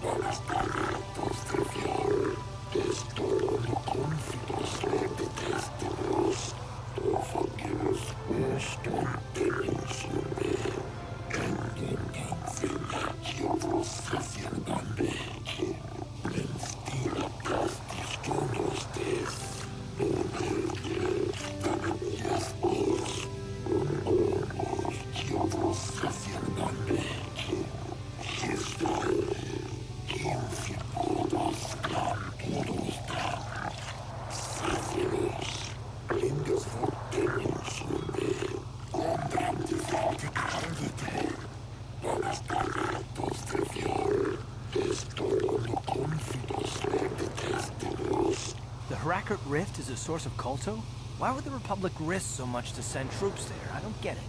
Para estar retos de fiar, esto lo confidó. The Hrakkert Rift is a source of Kolto? Why would the Republic risk so much to send troops there? I don't get it.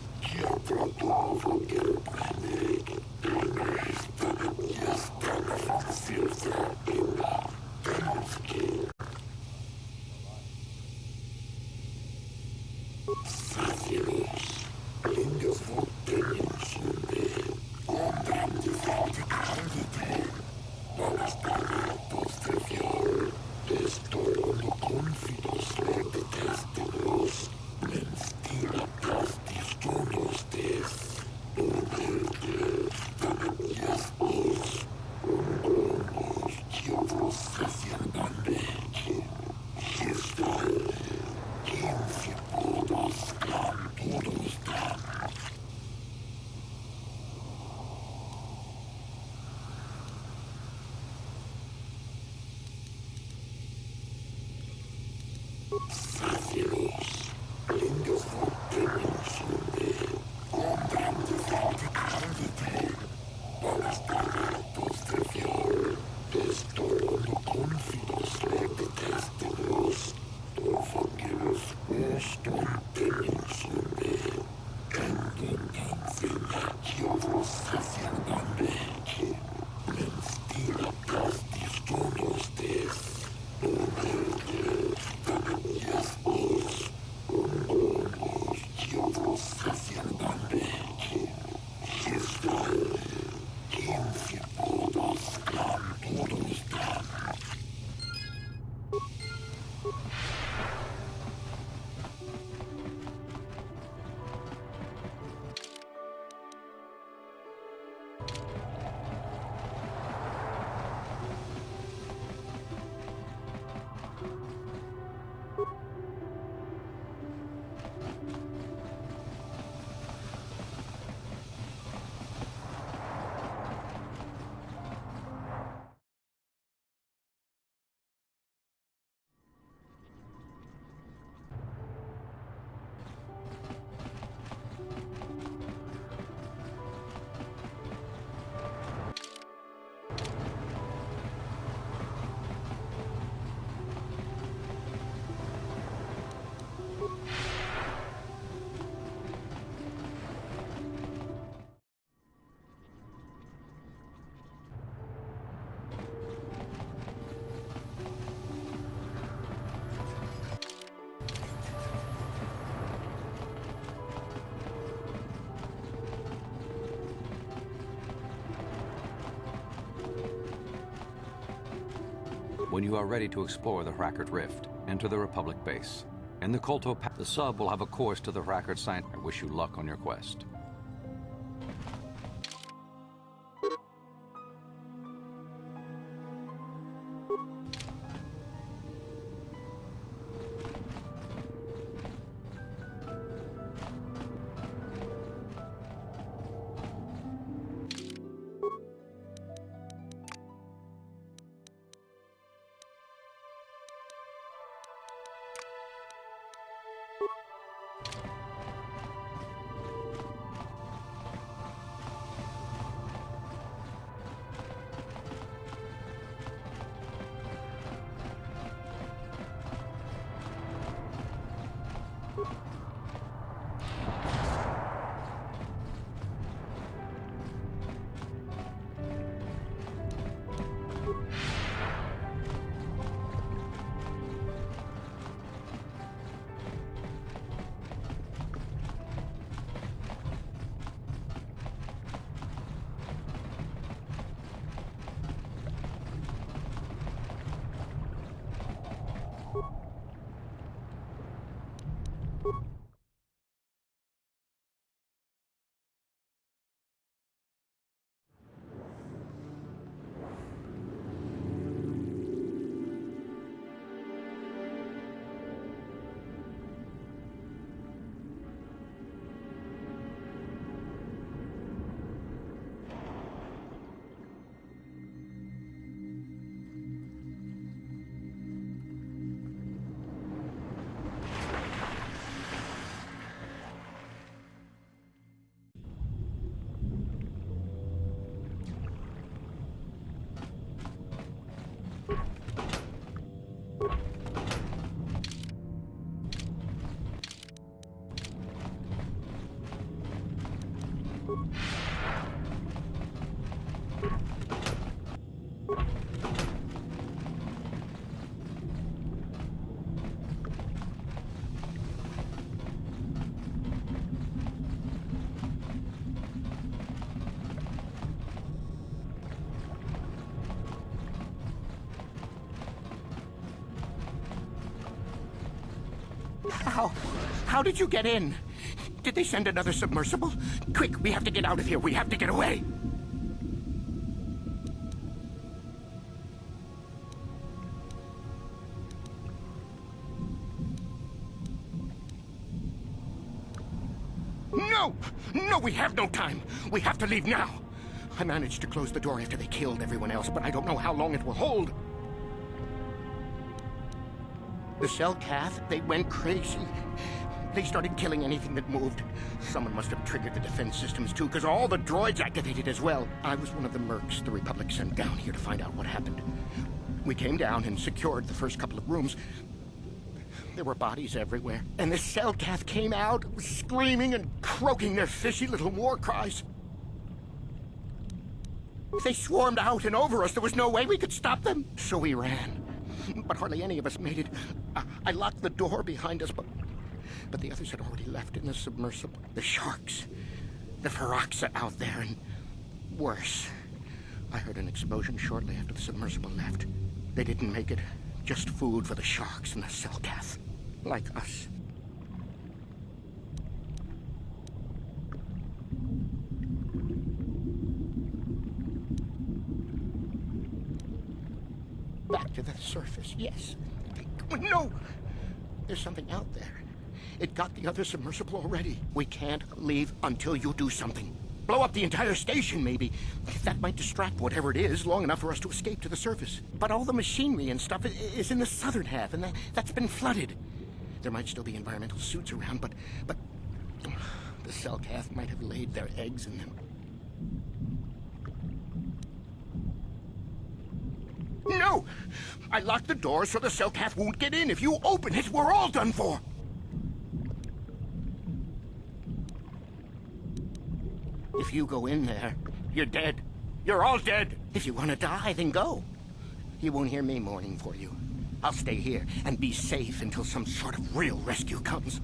When you are ready to explore the Hrakkert Rift, enter the Republic base. In the Kolto the sub will have a course to the Hrakkert science. I wish you luck on your quest. How did you get in? Did they send another submersible? Quick, we have to get out of here. We have to get away. No! No, we have no time. We have to leave now. I managed to close the door after they killed everyone else, but I don't know how long it will hold. The Selkath, they went crazy. They started killing anything that moved. Someone must have triggered the defense systems too, because all the droids activated as well. I was one of the mercs the Republic sent down here to find out what happened. We came down and secured the first couple of rooms. There were bodies everywhere, and the Selkath came out, screaming and croaking their fishy little war cries. They swarmed out and over us. There was no way we could stop them. So we ran. But hardly any of us made it. I locked the door behind us, but the others had already left in the submersible. The sharks, the Ferox are out there, and worse. I heard an explosion shortly after the submersible left. They didn't make it. Just food for the sharks and the Selkath. Like us. Back to the surface, yes. No! There's something out there. It got the other submersible already. We can't leave until you do something. Blow up the entire station, maybe. That might distract whatever it is long enough for us to escape to the surface. But all the machinery and stuff is in the southern half, and that's been flooded. There might still be environmental suits around, but the Selkath might have laid their eggs in them. No! I locked the door so the Selkath won't get in. If you open it, we're all done for. If you go in there, you're dead. You're all dead. If you want to die, then go. You won't hear me mourning for you. I'll stay here and be safe until some sort of real rescue comes.